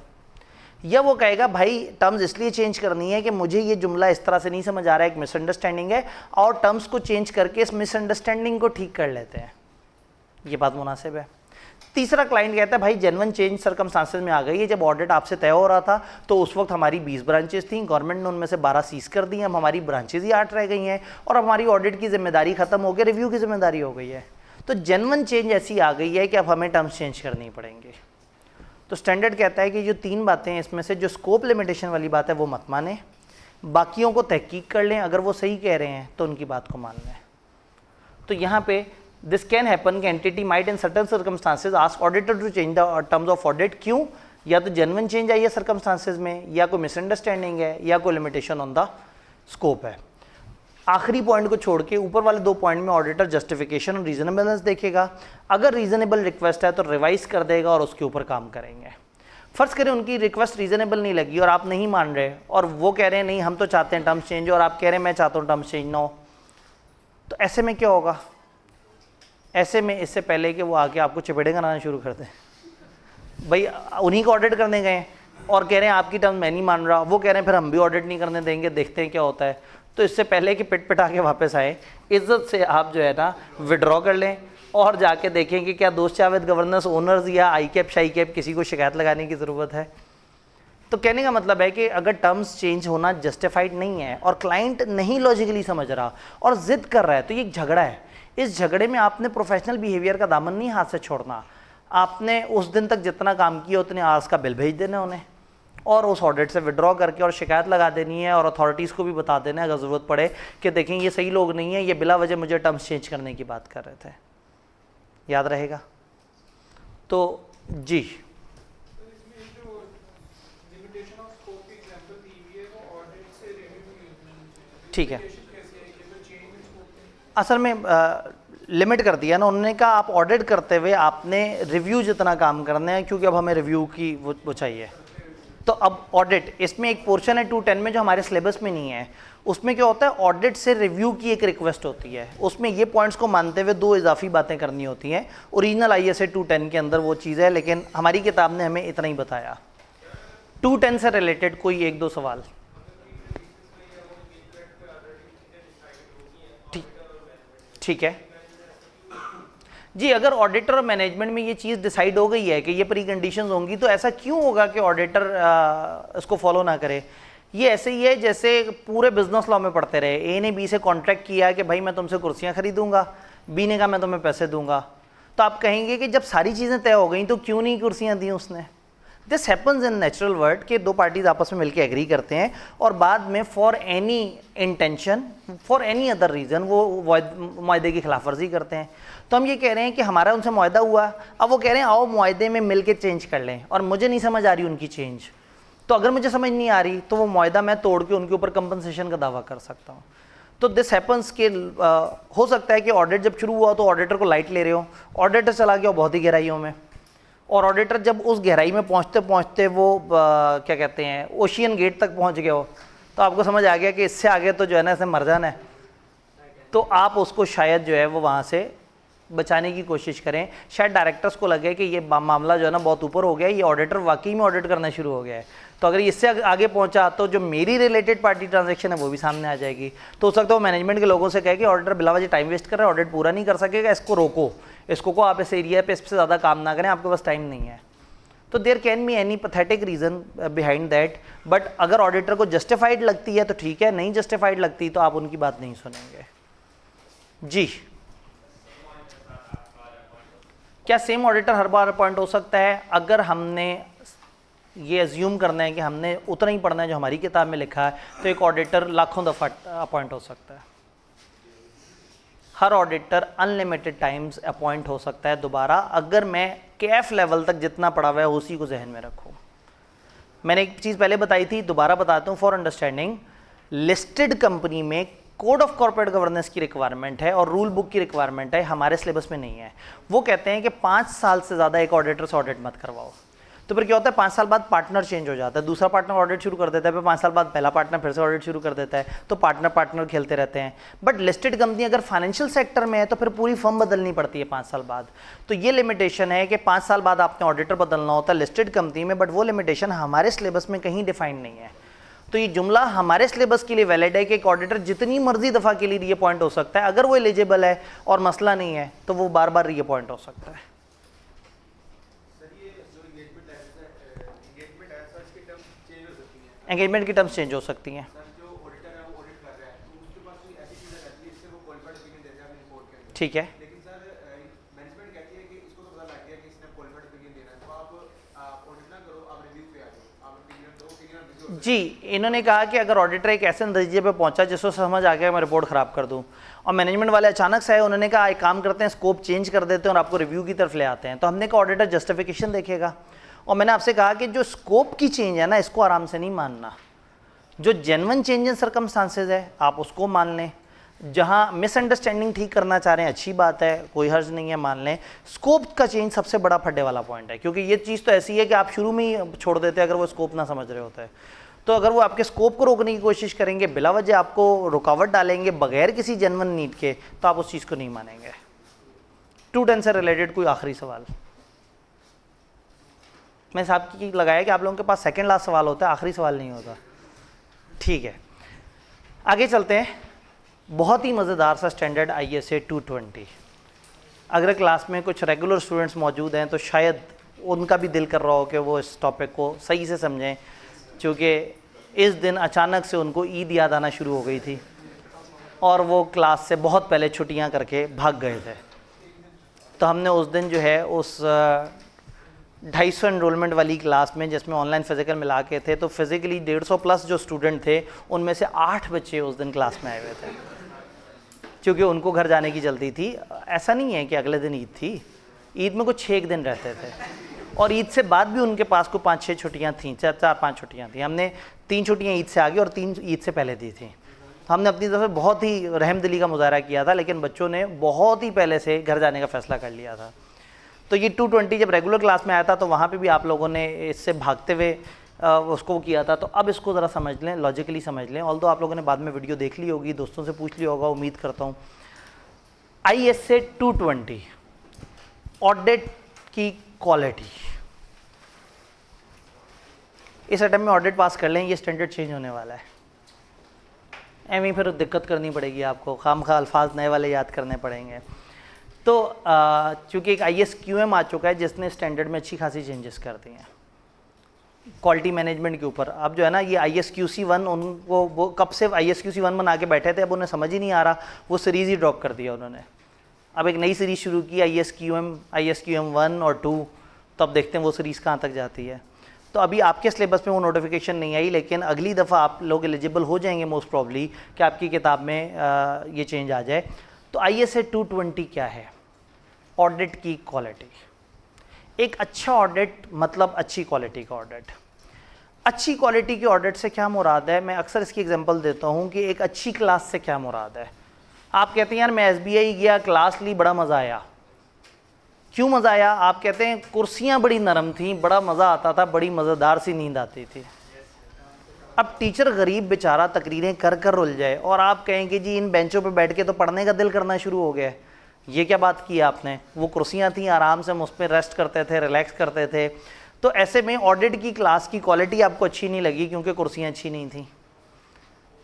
या वो कहेगा भाई टर्म्स इसलिए चेंज करनी है कि मुझे ये जुमला इस तरह से नहीं समझ आ रहा है, एक मिसअंडरस्टैंडिंग है, और टर्म्स को चेंज करके इस मिसअंडरस्टैंडिंग को ठीक कर लेते हैं। ये बात मुनासिब है। तीसरा क्लाइंट कहता है भाई जेन्युइन चेंज सर्कमस्टांसेस में आ गई है। जब ऑडिट आपसे तय हो रहा था तो उस वक्त हमारी 20 ब्रांचेस थी, गवर्नमेंट ने उनमें से 12 सीज कर दी हैं, अब हमारी ब्रांचेज ही 8 रह गई हैं और हमारी ऑडिट की जिम्मेदारी खत्म हो गई, रिव्यू की जिम्मेदारी हो गई है। तो जेन्युइन चेंज ऐसी आ गई है कि अब हमें टर्म्स चेंज करनी पड़ेंगे। तो स्टैंडर्ड कहता है कि जो 3 बातें हैं इसमें से जो स्कोप लिमिटेशन वाली बात है वो मत माने, बाकियों को तहकीक कर लें, अगर वो सही कह रहे हैं तो उनकी बात को मान लें। तो यहाँ पे दिस कैन हैपन कि entity might in certain circumstances ask auditor to change the terms of audit. क्यों? या तो जेन्युइन चेंज आई है सर्कमस्टांसेस में, या कोई मिसअंडरस्टैंडिंग है, या कोई लिमिटेशन ऑन द स्कोप है। आखिरी पॉइंट को छोड़ के ऊपर वाले 2 पॉइंट में ऑडिटर जस्टिफिकेशन और रीजनेबलनेस देखेगा। अगर रीजनेबल रिक्वेस्ट है तो रिवाइज कर देगा और उसके ऊपर काम करेंगे। फर्ज करें उनकी रिक्वेस्ट रीजनेबल नहीं लगी और आप नहीं मान रहे और वो कह रहे हैं नहीं हम तो चाहते हैं टर्म्स चेंज, और आप कह रहे हैं मैं चाहता हूँ टर्म्स चेंज ना हो, तो ऐसे में क्या होगा? ऐसे में इससे पहले कि वो आके आपको चपेटे कराना शुरू कर दें, भाई उन्हीं को ऑडिट करने गए और कह रहे हैं आपकी टर्म मैं नहीं मान रहा, वो कह रहे हैं फिर हम भी ऑडिट नहीं करने देंगे, देखते हैं क्या होता है। तो इससे पहले कि पिट पिटा के वापस आए, इज्जत से आप जो है ना विड्रॉ कर लें और जाके देखें कि क्या दोस्त जावेद गवर्नेंस ओनर्स या आई कैप शाई कैप किसी को शिकायत लगाने की ज़रूरत है। तो कहने का मतलब है कि अगर टर्म्स चेंज होना जस्टिफाइड नहीं है और क्लाइंट नहीं लॉजिकली समझ रहा और ज़िद कर रहा है तो ये एक झगड़ा है। इस झगड़े में आपने प्रोफेशनल बिहेवियर का दामन नहीं हाथ से छोड़ना, आपने उस दिन तक जितना काम किया उतने आवर्स का बिल भेज देना उन्हें और उस ऑडिट से विड्रॉ करके और शिकायत लगा देनी है और अथॉरिटीज़ को भी बता देना है अगर ज़रूरत पड़े कि देखें ये सही लोग नहीं है, ये बिला वजह मुझे टर्म्स चेंज करने की बात कर रहे थे। याद रहेगा? तो जी ठीक है, असल में लिमिट कर दिया ना उन्होंने, कहा आप ऑडिट करते हुए आपने रिव्यू जितना काम करना है क्योंकि अब हमें रिव्यू की वो चाहिए। तो अब ऑडिट इसमें एक पोर्शन है 210 में जो हमारे सिलेबस में नहीं है, उसमें क्या होता है ऑडिट से रिव्यू की एक रिक्वेस्ट होती है, उसमें ये पॉइंट्स को मानते हुए 2 इजाफी बातें करनी होती हैं। ओरिजिनल ISA 210 के अंदर वो चीज़ है लेकिन हमारी किताब ने हमें इतना ही बताया। 210 से रिलेटेड कोई 1-2 सवाल? ठीक है जी, अगर ऑडिटर और मैनेजमेंट में ये चीज़ डिसाइड हो गई है कि ये प्री कंडीशंस होंगी तो ऐसा क्यों होगा कि ऑडिटर इसको फॉलो ना करे? ये ऐसे ही है जैसे पूरे बिजनेस लॉ में पढ़ते रहे, ए ने बी से कॉन्ट्रैक्ट किया कि भाई मैं तुमसे कुर्सियाँ खरीदूंगा, बी ने कहा मैं तुम्हें पैसे दूंगा, तो आप कहेंगे कि जब सारी चीज़ें तय हो गई तो क्यों नहीं कुर्सियाँ दी उसने? This happens in natural world कि 2 पार्टीज आपस में मिलकर एग्री करते हैं और बाद में for any intention for any other reason वो मुआहदे की खिलाफवर्जी करते हैं। तो हम ये कह रहे हैं कि हमारा उनसे मुआहदा हुआ, अब वो कह रहे हैं आओ मुआहदे में मिल के चेंज कर लें और मुझे नहीं समझ आ रही उनकी चेंज, तो अगर मुझे समझ नहीं आ रही तो वो मुआहदा मैं तोड़ के उनके ऊपर कंपनसेशन का दावा कर सकता हूँ। तो दिस हैपन्स के हो सकता है कि ऑडिट जब शुरू हुआ तो ऑडिटर को लाइट ले रहे हो, ऑडिटर चला गया बहुत ही गहराइयों में, और ऑडिटर जब उस गहराई में पहुंचते पहुंचते वो क्या कहते हैं ओशियन गेट तक पहुंच गए हो, तो आपको समझ आ गया कि इससे आगे तो जो है ना इसे मर जाना है, तो आप उसको शायद जो है वो वहाँ से बचाने की कोशिश करें। शायद डायरेक्टर्स को लगे कि ये मामला जो है ना बहुत ऊपर हो गया है, ये ऑडिटर वाकई में ऑडिट करना शुरू हो गया है, तो अगर इससे आगे पहुंचा तो जो मेरी रिलेटेड पार्टी ट्रांजैक्शन है वो भी सामने आ जाएगी। तो हो सकता है वो मैनेजमेंट के लोगों से कहे कि ऑडिटर बिला वजह टाइम वेस्ट कर रहा है, ऑडिट पूरा नहीं कर सकेगा, इसको रोको, इसको को आप इस एरिया पे इससे ज़्यादा काम ना करें, आपके पास टाइम नहीं है। तो there can be any pathetic reason behind that, but अगर ऑडिटर को जस्टिफाइड लगती है तो ठीक है, नहीं जस्टिफाइड लगती तो आप उनकी बात नहीं सुनेंगे। जी क्या सेम ऑडिटर हर बार अपॉइंट हो सकता है? अगर हमने ये एज्यूम करना है कि हमने उतना ही पढ़ना है जो हमारी किताब में लिखा है तो एक ऑडिटर लाखों दफ़ा अपॉइंट हो सकता है। हर ऑडिटर अनलिमिटेड टाइम्स अपॉइंट हो सकता है दोबारा, अगर मैं कैफ लेवल तक जितना पढ़ा हुआ है उसी को जहन में रखूँ। मैंने एक चीज़ पहले बताई थी, दोबारा बताता हूँ फॉर अंडरस्टैंडिंग। लिस्टेड कंपनी में कोड ऑफ कॉर्पोरेट गवर्नेंस की रिक्वायरमेंट है और रूल बुक की रिक्वायरमेंट है, हमारे सिलेबस में नहीं है। वो कहते हैं कि 5 साल से ज़्यादा एक ऑडिटर से ऑडिट मत करवाओ। तो फिर क्या होता है, 5 साल बाद पार्टनर चेंज हो जाता है, दूसरा पार्टनर ऑडिट शुरू कर देता है, फिर 5 साल बाद पहला पार्टनर फिर से ऑडिट शुरू कर देता है, तो पार्टनर खेलते रहते हैं। बट लिस्टेड कंपनी अगर फाइनेंशियल सेक्टर में है तो फिर पूरी फर्म बदलनी पड़ती है 5 साल बाद। तो ये लिमिटेशन है कि 5 साल बाद आपने ऑडिटर बदलना होता है लिस्टेड कंपनी में, बट वो लिमिटेशन हमारे सिलेबस में कहीं डिफाइंड नहीं है। तो ये जुमला हमारे सिलेबस के लिए वैलिड है कि एक ऑडिटर जितनी मर्जी दफ़ा के लिए रीअपॉइंट हो सकता है, अगर वो एलिजिबल है और मसला नहीं है तो वो बार बार रीअपॉइंट हो सकता है। एंगेजमेंट की टर्म्स चेंज हो सकती हैं। ठीक है, जी इन्होंने कहा कि अगर ऑडिटर एक ऐसे नतीजे पे पहुंचा जिसको समझ आ गया मैं रिपोर्ट ख़राब कर दूं, और मैनेजमेंट वाले अचानक से आए, उन्होंने कहा एक काम करते हैं स्कोप चेंज कर देते हैं और आपको रिव्यू की तरफ ले आते हैं, तो हमने कहा ऑडिटर जस्टिफिकेशन देखेगा। और मैंने आपसे कहा कि जो स्कोप की चेंज है ना, इसको आराम से नहीं मानना। जो जेन्युइन चेंज इन सर्कमस्टांसेस है आप उसको मान लें, जहाँ मिसअंडरस्टैंडिंग ठीक करना चाह रहे हैं अच्छी बात है, कोई हर्ज नहीं है, मान लें। स्कोप का चेंज सबसे बड़ा फड्डे वाला पॉइंट है, क्योंकि ये चीज़ तो ऐसी है कि आप शुरू में ही छोड़ देते हैं अगर वो स्कोप ना समझ रहे होते हैं। तो अगर वो आपके स्कोप को रोकने की कोशिश करेंगे, बिला वजह आपको रुकावट डालेंगे बगैर किसी जेन्युइन नीड के, तो आप उस चीज़ को नहीं मानेंगे। 210 से रिलेटेड कोई आखिरी सवाल? मैं साहब की लगाया कि आप लोगों के पास सेकंड लास्ट सवाल होता है, आखिरी सवाल नहीं होता। ठीक है, आगे चलते हैं। बहुत ही मज़ेदार सा स्टैंडर्ड ISA 220। अगर क्लास में कुछ रेगुलर स्टूडेंट्स मौजूद हैं तो शायद उनका भी दिल कर रहा हो कि वो इस टॉपिक को सही से समझें, क्योंकि इस दिन अचानक से उनको ईद याद आना शुरू हो गई थी और वो क्लास से बहुत पहले छुट्टियां करके भाग गए थे। तो हमने उस दिन जो है उस 250 एनरोलमेंट वाली क्लास में, जिसमें ऑनलाइन फिजिकल मिला के थे, तो फिजिकली 150 प्लस जो स्टूडेंट थे उनमें से 8 बच्चे उस दिन क्लास में आए हुए थे, क्योंकि उनको घर जाने की जल्दी थी। ऐसा नहीं है कि अगले दिन ईद थी, ईद में कुछ 6 दिन रहते थे, और ईद से बाद भी उनके पास को 5-6 छुट्टियाँ थीं, 4-5 छुट्टियाँ थी। हमने 3 छुट्टियाँ ईद से आगे और 3 ईद से पहले दी थी। हमने अपनी तरफ से बहुत ही रहमदिली का मुजाहरा किया था, लेकिन बच्चों ने बहुत ही पहले से घर जाने का फ़ैसला कर लिया था। तो ये 220 जब रेगुलर क्लास में आया था तो वहाँ पे भी आप लोगों ने इससे भागते हुए उसको किया था। तो अब इसको ज़रा समझ लें, लॉजिकली समझ लें। ऑल्दो आप लोगों ने बाद में वीडियो देख ली होगी, दोस्तों से पूछ लिया होगा, उम्मीद करता हूँ। ISA 220 ऑडिट की क्वालिटी। इस अटेम्प्ट में ऑडिट पास कर लें, ये स्टैंडर्ड चेंज होने वाला है। एम फिर दिक्कत करनी पड़ेगी आपको, खामखा अल्फाज नए वाले याद करने पड़ेंगे। तो चूँकि एक ISQM आ चुका है जिसने स्टैंडर्ड में अच्छी खासी चेंजेस कर दी हैं क्वालिटी मैनेजमेंट के ऊपर। अब जो है ना ये ISQC1, उनको वो कब से ISQC1 बना के बैठे थे, अब उन्हें समझ ही नहीं आ रहा, वो सीरीज़ ही ड्रॉप कर दिया उन्होंने। अब एक नई सीरीज़ शुरू की ISQM 1 और 2, तो अब देखते हैं वो सीरीज़ कहाँ तक जाती है। तो अभी आपके सिलेबस में वो नोटिफिकेशन नहीं आई, लेकिन अगली दफ़ा आप लोग एलिजिबल हो जाएंगे मोस्ट प्रॉब्ली कि आपकी किताब में ये चेंज आ जाए। तो ISA 220 क्या है? ऑडिट की क्वालिटी। एक अच्छा ऑडिट मतलब अच्छी क्वालिटी का ऑडिट। अच्छी क्वालिटी की ऑडिट से क्या मुराद है? मैं अक्सर इसकी एग्जांपल देता हूँ कि एक अच्छी क्लास से क्या मुराद है। आप कहते हैं यार मैं SBI गया, क्लास ली, बड़ा मज़ा आया। क्यों मज़ा आया? आप कहते हैं कुर्सियाँ बड़ी नरम थीं, बड़ा मज़ा आता था, बड़ी मज़ेदार सी नींद आती थी। अब टीचर गरीब बेचारा तकरीरें कर कर रुल जाए और आप कहेंगे जी इन बेंचों पे बैठ के तो पढ़ने का दिल करना शुरू हो गया है। ये क्या बात की आपने? वो कुर्सियाँ थीं, आराम से हम उस पर रेस्ट करते थे, रिलैक्स करते थे। तो ऐसे में ऑडिट की क्लास की क्वालिटी आपको अच्छी नहीं लगी क्योंकि कुर्सियाँ अच्छी नहीं थी,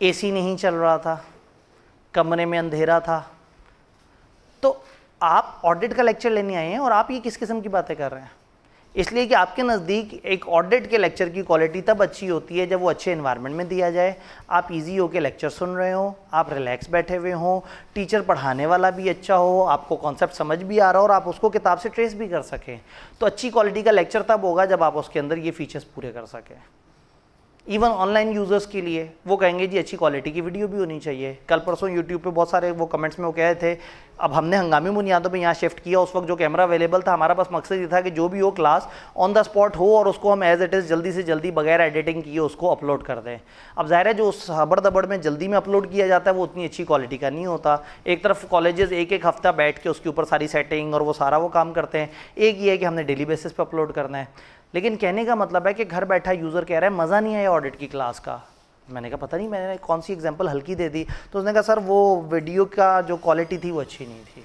AC नहीं चल रहा था, कमरे में अंधेरा था। तो आप ऑडिट का लेक्चर लेने आए हैं और आप ये किस किस्म की बातें कर रहे हैं? इसलिए कि आपके नज़दीक एक ऑडिट के लेक्चर की क्वालिटी तब अच्छी होती है जब वो अच्छे एनवायरनमेंट में दिया जाए, आप इजी होकर लेक्चर सुन रहे हो, आप रिलैक्स बैठे हुए हो, टीचर पढ़ाने वाला भी अच्छा हो, आपको कॉन्सेप्ट समझ भी आ रहा हो और आप उसको किताब से ट्रेस भी कर सकें। तो अच्छी क्वालिटी का लेक्चर तब होगा जब आप उसके अंदर ये फीचर्स पूरे कर सकें। इवन ऑनलाइन यूज़र्स के लिए वो कहेंगे जी अच्छी क्वालिटी की वीडियो भी होनी चाहिए। कल परसों यूट्यूब पे बहुत सारे वो कमेंट्स में वो कह रहे थे, अब हमने हंगामी बुनियादों पे यहाँ शिफ्ट किया, उस वक्त जो कैमरा अवेलेबल था हमारा बस मकसद ये था कि जो भी हो क्लास ऑन द स्पॉट हो और उसको हम एज इट इज़ जल्दी से जल्दी बगैर एडिटिंग किए उसको अपलोड कर दें। अब ज़ाहिर है जो उस हबड़ दबड़ में जल्दी में अपलोड किया जाता है वो उतनी अच्छी क्वालिटी का नहीं होता। एक तरफ कॉलेजेस एक एक हफ्ता बैठ के उसके ऊपर सारी सेटिंग और वो सारा वो काम करते हैं, एक ये है कि हमने डेली बेसिस पे अपलोड करना है। लेकिन कहने का मतलब है कि घर बैठा यूज़र कह रहा है मज़ा नहीं आया ऑडिट की क्लास का। मैंने कहा पता नहीं मैंने कौन सी एग्जांपल हल्की दे दी, तो उसने कहा सर वो वीडियो का जो क्वालिटी थी वो अच्छी नहीं थी।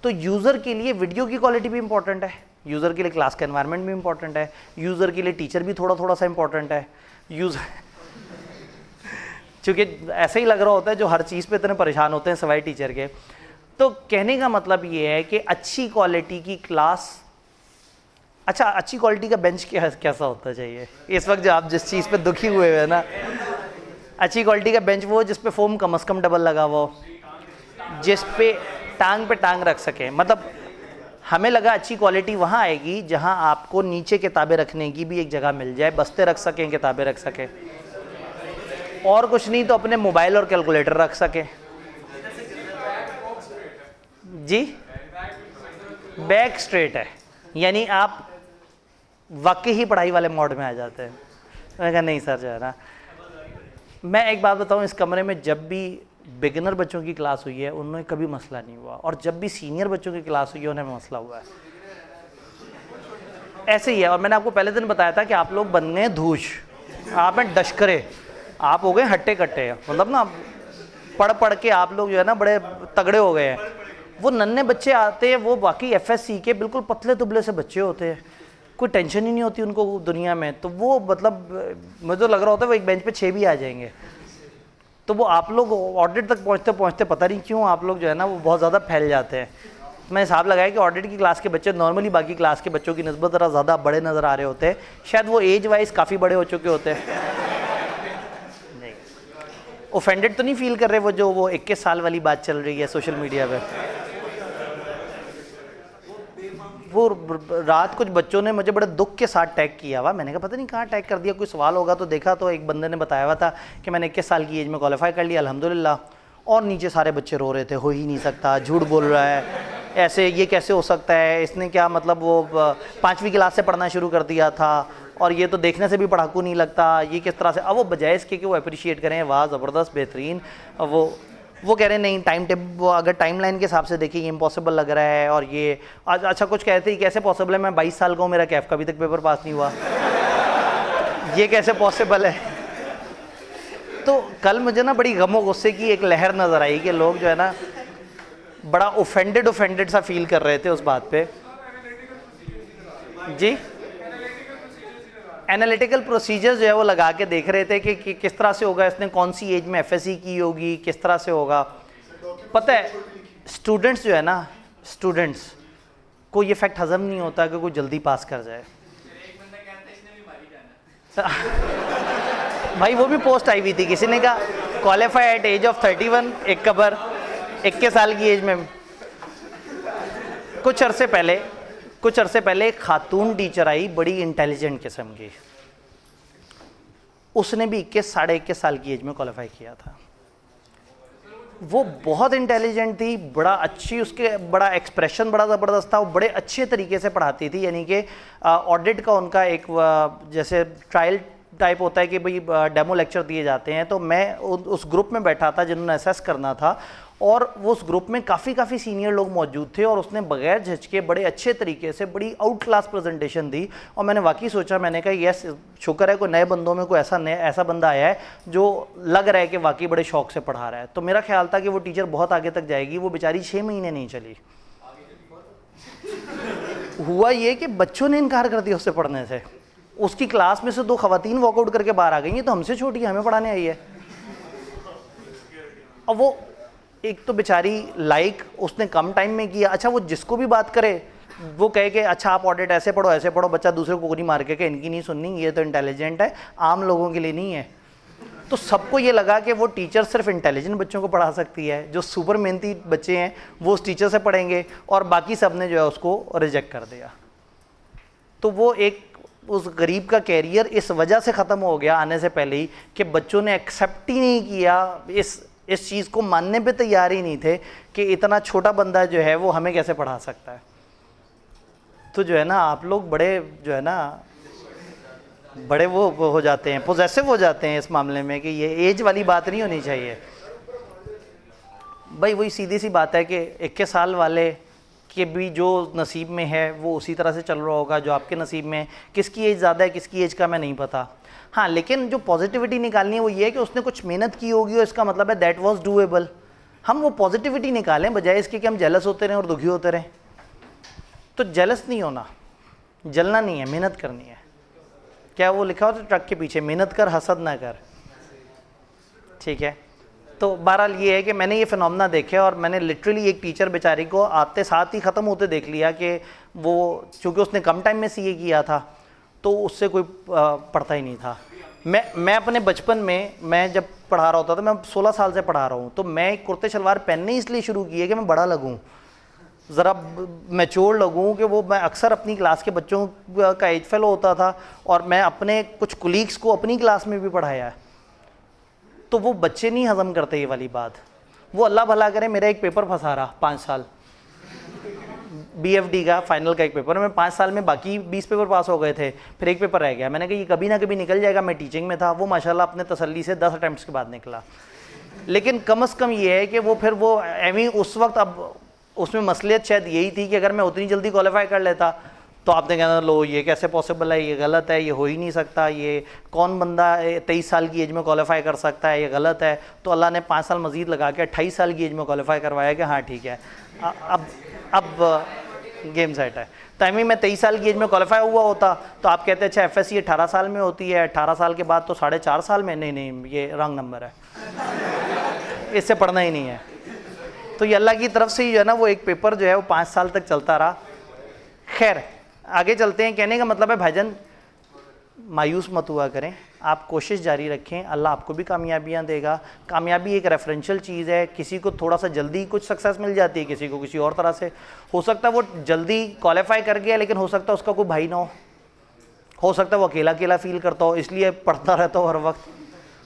तो यूज़र के लिए वीडियो की क्वालिटी भी इंपॉर्टेंट है, यूज़र के लिए क्लास का एनवायरनमेंट भी इंपॉर्टेंट है, यूज़र के लिए टीचर भी थोड़ा थोड़ा सा इंपॉर्टेंट है। यूज़र चूँकि ऐसा ही लग रहा होता है जो हर चीज़ पे इतने परेशान होते हैं सवाई टीचर के। तो कहने का मतलब ये है कि अच्छी क्वालिटी की क्लास, अच्छा अच्छी क्वालिटी का बेंच कैसा होता चाहिए इस वक्त जो आप जिस चीज़ पे दुखी हुए हैं ना, अच्छी क्वालिटी का बेंच वो जिस पे फोम कम से कम डबल लगा हुआ हो, जिस पे टांग रख सके। मतलब हमें लगा अच्छी क्वालिटी वहाँ आएगी जहाँ आपको नीचे किताबें रखने की भी एक जगह मिल जाए, बस्ते रख सकें, किताबें रख सकें, और कुछ नहीं तो अपने मोबाइल और कैलकुलेटर रख सकें। जी बैक स्ट्रेट है, यानी आप वाकई ही पढ़ाई वाले मोड में आ जाते हैं। मैंने कहा नहीं सर जो है ना, मैं एक बात बताऊं, इस कमरे में जब भी बिगिनर बच्चों की क्लास हुई है उनमें कभी मसला नहीं हुआ, और जब भी सीनियर बच्चों की क्लास हुई है उन्हें मसला हुआ है। ऐसे ही है। और मैंने आपको पहले दिन बताया था कि आप लोग बन गए धूष, आप में डशकरे, आप हो गए हट्टे कट्टे, मतलब ना पढ़ के आप लोग जो है ना बड़े तगड़े हो गए हैं। वो नन्हे बच्चे आते हैं, वो बाकी FSC के बिल्कुल पतले दुबले से बच्चे होते हैं, कोई टेंशन ही नहीं होती उनको दुनिया में। तो वो मतलब मुझे तो लग रहा होता है वो एक बेंच पे 6 भी आ जाएंगे। तो वो आप लोग ऑडिट तक पहुँचते पहुँचते पता नहीं क्यों आप लोग जो है ना वो बहुत ज़्यादा फैल जाते हैं। मैं हिसाब लगाया कि ऑडिट की क्लास के बच्चे नॉर्मली बाकी क्लास के बच्चों की निस्बत ज़रा ज़्यादा बड़े नज़र आ रहे होते हैं, शायद वो एज वाइज काफ़ी बड़े हो चुके होते हैं। नहीं ओफेंडेड तो नहीं फील कर रहे वो जो वो 21 साल वाली बात चल रही है सोशल मीडिया पर। वो रात कुछ बच्चों ने मुझे बड़े दुख के साथ टैग किया हुआ, मैंने कहा पता नहीं कहाँ टैग कर दिया, कोई सवाल होगा तो देखा तो एक बंदे ने बताया हुआ था कि मैंने 21 साल की एज में क्वालिफाई कर लिया अल्हम्दुलिल्लाह, और नीचे सारे बच्चे रो रहे थे, हो ही नहीं सकता, झूठ बोल रहा है, ऐसे ये कैसे हो सकता है, इसने क्या मतलब वो 5वीं क्लास से पढ़ना शुरू कर दिया था और ये तो देखने से भी पढ़ाकू नहीं लगता, ये किस तरह से। अब वो बजाय इसके कि वो अप्रिशिएट करें वाह ज़बरदस्त बेहतरीन, वो कह रहे हैं नहीं टाइम टेबल, वो अगर टाइम लाइन के हिसाब से देखिए ये इम्पॉसिबल लग रहा है, और ये अच्छा कुछ कहते हैं कैसे पॉसिबल है, मैं 22 साल का हूँ, मेरा कैफ का अभी तक पेपर पास नहीं हुआ, ये कैसे पॉसिबल है। तो कल मुझे ना बड़ी गमो गुस्से की एक लहर नज़र आई कि लोग जो है ना बड़ा ओफेंडेड सा फील कर रहे थे उस बात पे। जी एनालिटिकल प्रोसीजर जो है वो लगा के देख रहे थे कि किस तरह से होगा, इसने कौन सी एज में FSC की होगी, किस तरह से होगा। पता है स्टूडेंट्स जो है ना, स्टूडेंट्स को ये फैक्ट हजम नहीं होता कि कोई जल्दी पास कर जाए। भाई वो भी पोस्ट आई हुई थी, किसी ने कहा क्वालिफाई एट एज ऑफ 31, एक खबर 21 साल की एज में। कुछ अरसे पहले एक खातून टीचर आई बड़ी इंटेलिजेंट किस्म की, उसने भी 21-21.5 साल की एज में क्वालिफाई किया था। वो बहुत इंटेलिजेंट थी, बड़ा अच्छी, उसके बड़ा एक्सप्रेशन बड़ा ज़बरदस्त था, वो बड़े अच्छे तरीके से पढ़ाती थी। यानी कि ऑडिट का उनका एक जैसे ट्रायल टाइप होता है कि भाई डेमो लेक्चर दिए जाते हैं, तो मैं उस ग्रुप में बैठा था जिन्होंने असेस करना था, और वो उस ग्रुप में काफ़ी सीनियर लोग मौजूद थे, और उसने बगैर झिझके बड़े अच्छे तरीके से बड़ी आउट क्लास प्रेजेंटेशन दी। और मैंने वाकई सोचा, मैंने कहा यस शुक्र है कोई नए बंदों में कोई ऐसा बंदा आया है जो लग रहा है कि वाकई बड़े शौक से पढ़ा रहा है। तो मेरा ख्याल था कि वो टीचर बहुत आगे तक जाएगी, वो बेचारी 6 महीने नहीं चली। हुआ ये कि बच्चों ने इनकार कर दिया उससे पढ़ने से। उसकी क्लास में से 2 खवातीन वॉकआउट करके बाहर आ गई, ये तो हमसे छोटी है, हमें पढ़ाने आई है। अब वो एक तो बेचारी उसने कम टाइम में किया। अच्छा वो जिसको भी बात करे वो कहे कि अच्छा आप ऑडिट ऐसे पढ़ो, बच्चा दूसरे को नहीं मार के इनकी नहीं सुननी, ये तो इंटेलिजेंट है, आम लोगों के लिए नहीं है। तो सबको ये लगा कि वो टीचर सिर्फ इंटेलिजेंट बच्चों को पढ़ा सकती है, जो सुपर मेहनती बच्चे हैं वो उस टीचर से पढ़ेंगे, और बाकी सब ने जो है उसको रिजेक्ट कर दिया। तो वो एक उस गरीब का कैरियर इस वजह से ख़त्म हो गया आने से पहले ही कि बच्चों ने एक्सेप्ट ही नहीं किया, इस चीज़ को मानने पे तैयार ही नहीं थे कि इतना छोटा बंदा जो है वो हमें कैसे पढ़ा सकता है। तो जो है ना आप लोग बड़े जो है ना बड़े वो हो जाते हैं, पोजेसिव हो जाते हैं इस मामले में कि ये एज वाली बात नहीं होनी चाहिए भाई। वही सीधी सी बात है कि 21 साल वाले के भी जो नसीब में है वो उसी तरह से चल रहा होगा जो आपके नसीब में। किसकी एज ज़्यादा है किसकी एज का मैं नहीं पता। हाँ, लेकिन जो पॉजिटिविटी निकालनी है वो ये है कि उसने कुछ मेहनत की होगी और इसका मतलब है दैट वाज डूएबल। हम वो पॉजिटिविटी निकालें बजाय इसके कि हम जेलस होते रहें और दुखी होते रहें। तो जेलस नहीं होना, जलना नहीं है, मेहनत करनी है। क्या वो लिखा हो तो ट्रक के पीछे, मेहनत कर हसद ना कर, ठीक है। तो बहरहाल ये है कि मैंने ये फिनोमेना देखे और मैंने लिटरली एक टीचर बेचारी को आते साथ ही ख़त्म होते देख लिया कि वो चूँकि उसने कम टाइम में सीए किया था तो उससे कोई पढ़ता ही नहीं था। मैं अपने बचपन में मैं जब पढ़ा रहा होता था, मैं 16 साल से पढ़ा रहा हूँ, तो मैं कुर्ते शलवार पहनने इसलिए शुरू किए कि मैं बड़ा लगूँ, ज़रा मैच्योर लगूँ। कि वो मैं अक्सर अपनी क्लास के बच्चों का एज फेलो होता था और मैं अपने कुछ कुलीग्स को अपनी क्लास में भी पढ़ाया है, तो वो बच्चे नहीं हज़म करते ये वाली बात। वो अल्लाह भला करे मेरा एक पेपर फंसा रहा 5 साल BFD का फाइनल का एक पेपर, मैं 5 साल में बाकी 20 पेपर पास हो गए थे, फिर एक पेपर रह गया। मैंने कहा ये कभी ना कभी निकल जाएगा, मैं टीचिंग में था। वो माशाल्लाह अपने तसल्ली से 10 अटैम्प्ट्स के बाद निकला। लेकिन कम से कम ये है कि वो फिर वो एमी उस वक्त, अब उसमें मसलियत शायद यही थी कि अगर मैं उतनी जल्दी क्वालिफाई कर लेता तो आपने कहना लो ये कैसे पॉसिबल है, ये गलत है, ये हो ही नहीं सकता, ये कौन बंदा 23 साल की एज में क्वालिफाई कर सकता है, ये गलत है। तो अल्लाह ने 5 साल मज़ीद लगा के 28 साल की एज में क्वालिफाई करवाया कि हाँ ठीक है अब गेम सेट है। टाइमिंग में 23 साल की एज में क्वालिफाई हुआ होता तो आप कहते हैं अच्छा FSC 18 साल में होती है, 18 साल के बाद तो 4.5 साल में। नहीं, ये रॉन्ग नंबर है, इससे पढ़ना ही नहीं है। तो ये अल्लाह की तरफ से ही जो है ना वो एक पेपर जो है वो 5 साल तक चलता रहा। खैर आगे चलते हैं। कहने का मतलब है भाईजान मायूस मत हुआ करें, आप कोशिश जारी रखें, अल्लाह आपको भी कामयाबियाँ देगा। कामयाबी एक रेफरेंशियल चीज़ है, किसी को थोड़ा सा जल्दी कुछ सक्सेस मिल जाती है, किसी को किसी और तरह से। हो सकता है वो जल्दी क्वालिफाई कर गया लेकिन हो सकता है उसका कोई भाई ना हो सकता है वो अकेला अकेला फील करता हो इसलिए पढ़ता रहता हो हर वक्त।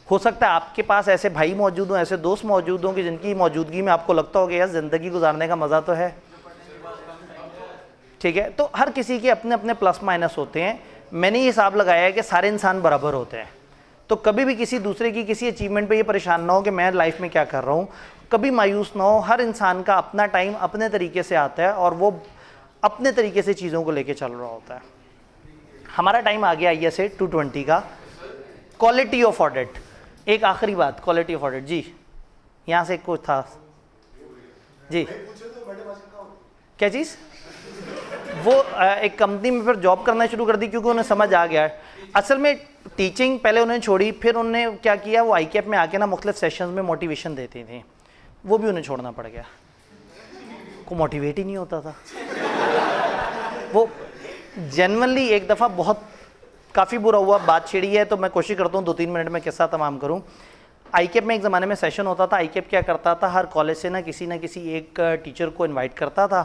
हो सकता है आपके पास ऐसे भाई मौजूद हों, ऐसे दोस्त मौजूद हों कि जिनकी मौजूदगी में आपको लगता हो कि यार ज़िंदगी गुजारने का मज़ा तो है, ठीक है। तो हर किसी के अपने अपने प्लस माइनस होते हैं। मैंने ये हिसाब लगाया है कि सारे इंसान बराबर होते हैं, तो कभी भी किसी दूसरे की किसी अचीवमेंट पे ये परेशान ना हो कि मैं लाइफ में क्या कर रहा हूँ, कभी मायूस ना हो। हर इंसान का अपना टाइम अपने तरीके से आता है और वो अपने तरीके से चीज़ों को लेके चल रहा होता है। हमारा टाइम आ गया ISA 220 का, क्वालिटी ऑफ ऑडिट। एक आखिरी बात, क्वालिटी ऑफ ऑडिट जी, यहाँ से कुछ था जी, क्या चीज़? वो एक कंपनी में फिर जॉब करना शुरू कर दी क्योंकि उन्हें समझ आ गया। असल में टीचिंग पहले उन्होंने छोड़ी, फिर उन्होंने क्या किया, वो ICAP में आके ना मुख्तलिफ सेशंस में मोटिवेशन देती थी, वो भी उन्हें छोड़ना पड़ गया। को मोटिवेट ही नहीं होता था वो। जेन्युइनली एक दफ़ा बहुत काफ़ी बुरा हुआ, बात छिड़ी है तो मैं कोशिश करता हूँ 2-3 मिनट में किस्सा तमाम करूँ। ICAP में एक ज़माने में सेशन होता था। ICAP क्या करता था, हर कॉलेज से ना किसी एक टीचर को इनवाइट करता था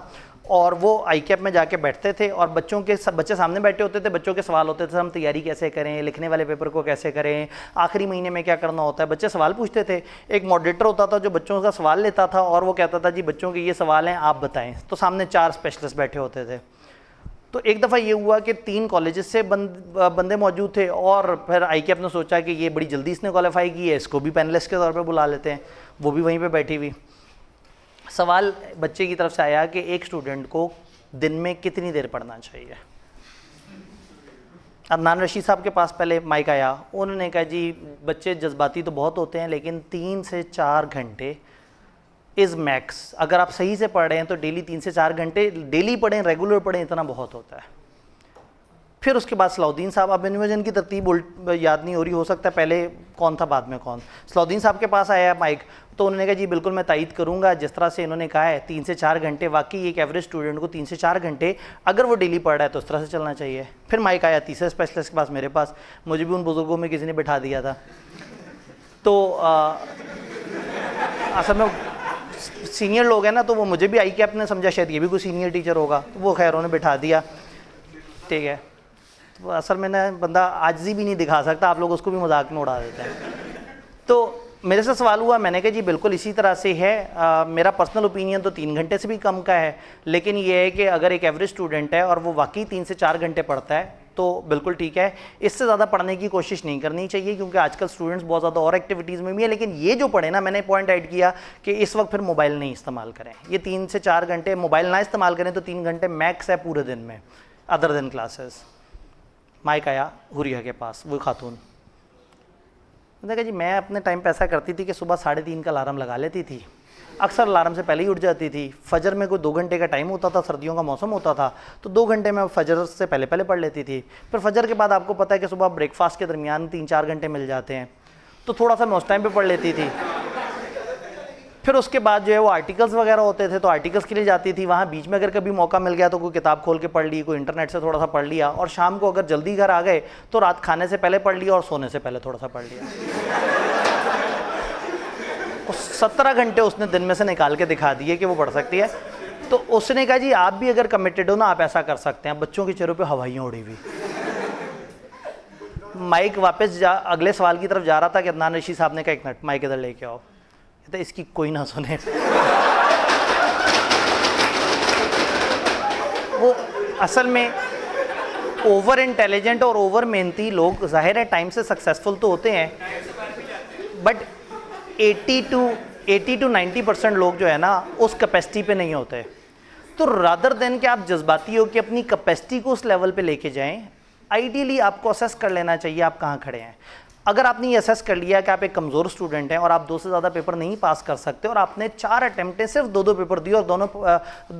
और वो ICAP में जाके बैठते थे और बच्चे सामने बैठे होते थे, बच्चों के सवाल होते थे, हम तैयारी कैसे करें, लिखने वाले पेपर को कैसे करें, आखिरी महीने में क्या करना होता है। बच्चे सवाल पूछते थे, एक मॉडरेटर होता था जो बच्चों का सवाल लेता था और वो कहता था जी बच्चों के ये सवाल हैं आप बताएं। तो सामने 4 स्पेशलिस्ट बैठे होते थे। तो एक दफ़ा ये हुआ कि 3 कॉलेजेस से बंदे मौजूद थे और फिर ICAP ने सोचा कि ये बड़ी जल्दी इसने क्वालिफाई की है, इसको भी पैनलिस्ट के तौर पे बुला लेते हैं। वो भी वहीं पे बैठी हुई। सवाल बच्चे की तरफ से आया कि एक स्टूडेंट को दिन में कितनी देर पढ़ना चाहिए। अदनान रशीद साहब के पास पहले माइक आया, उन्होंने कहा जी बच्चे जज्बाती तो बहुत होते हैं लेकिन 3 से 4 घंटे इज़ मैक्स। अगर आप सही से पढ़ रहे हैं तो डेली 3 से 4 घंटे डेली पढ़ें, रेगुलर पढ़ें, इतना बहुत होता है। फिर उसके बाद सलाउद्दीन साहब, अब इन्हें इनकी तरतीब याद नहीं हो रही, हो सकता है पहले कौन था बाद में कौन। सलाउद्दीन साहब के पास आया माइक, तो उन्होंने कहा जी बिल्कुल मैं तायद करूँगा, जिस तरह से इन्होंने कहा है 3 से 4 घंटे, वाकई एक एवरेज स्टूडेंट को 3 से 4 घंटे अगर वो डेली पढ़ रहा है तो उस तरह से चलना चाहिए। फिर माइक आया तीसरे स्पेशलिस्ट के पास, मेरे पास, मुझे भी उन बुज़ुर्गों में किसी ने बिठा दिया था। तो असल में सीनियर लोग हैं ना, तो वो मुझे भी ICAP ने समझा शायद ये भी कोई सीनियर टीचर होगा, तो वो खैर उन्होंने बिठा दिया, ठीक है। असल में ना बंदा आजिज़ी भी नहीं दिखा सकता, आप लोग उसको भी मजाक में उड़ा देते हैं। तो मेरे से सवाल हुआ, मैंने कहा जी बिल्कुल इसी तरह से है। मेरा पर्सनल ओपिनियन तो 3 घंटे से भी कम का है, लेकिन ये है कि अगर एक एवरेज स्टूडेंट है और वो वाकई 3 से 4 घंटे पढ़ता है तो बिल्कुल ठीक है। इससे ज़्यादा पढ़ने की कोशिश नहीं करनी चाहिए, क्योंकि आजकल स्टूडेंट्स बहुत ज़्यादा और एक्टिविटीज़ में भी है। लेकिन ये जो पढ़े ना, मैंने पॉइंट ऐड किया कि इस वक्त फिर मोबाइल नहीं इस्तेमाल करें। ये 3 से 4 घंटे मोबाइल ना इस्तेमाल करें तो 3 घंटे मैक्स है पूरे दिन में, अदर दिन क्लासेस। माइक आया हुरिया के पास, वो खातून, मैंने कहा जी मैं अपने टाइम पे ऐसा करती थी कि सुबह 3:30 का अलार्म लगा लेती थी, अक्सर अलार्म से पहले ही उठ जाती थी। फजर में कोई 2 घंटे का टाइम होता था, सर्दियों का मौसम होता था तो 2 घंटे में फजर से पहले पढ़ लेती थी। फिर फजर के बाद आपको पता है कि सुबह ब्रेकफास्ट के दरमियान 3-4 घंटे मिल जाते हैं, तो थोड़ा सा मैं उस टाइम पर पढ़ लेती थी। फिर उसके बाद जो है वो आर्टिकल्स वगैरह होते थे तो आर्टिकल्स के लिए जाती थी, वहाँ बीच में अगर कभी मौका मिल गया तो कोई किताब खोल के पढ़ ली, कोई इंटरनेट से थोड़ा सा पढ़ लिया, और शाम को अगर जल्दी घर आ गए तो रात खाने से पहले पढ़ लिया और सोने से पहले थोड़ा सा पढ़ लिया। 17 घंटे उसने दिन में से निकाल के दिखा दिए कि वो पढ़ सकती है। तो उसने कहा जी आप भी अगर कमिटेड हो ना, आप ऐसा कर सकते हैं। बच्चों के चेहरों पे हवाइयाँ उड़ी हुई। माइक वापस अगले सवाल की तरफ जा रहा था कि अदनान रशीद साहब ने कहा 1 मिनट माइक इधर लेके आओ, तो इसकी कोई ना सुने। वो असल में ओवर इंटेलिजेंट और ओवर मेहनती लोग जाहिर है टाइम से सक्सेसफुल तो होते हैं, बट 80 to 90% लोग जो है ना उस कैपेसिटी पे नहीं होते। तो रादर देन कि आप जज्बाती हो कि अपनी कैपेसिटी को उस लेवल पे लेके जाएं, आइडियली आपको असेस कर लेना चाहिए आप कहाँ खड़े हैं। अगर आपने ये असेस कर लिया कि आप एक कमज़ोर स्टूडेंट हैं और आप 2 से ज़्यादा पेपर नहीं पास कर सकते और आपने 4 अटैम्प्टें सिर्फ 2-2 पेपर दिए और दोनों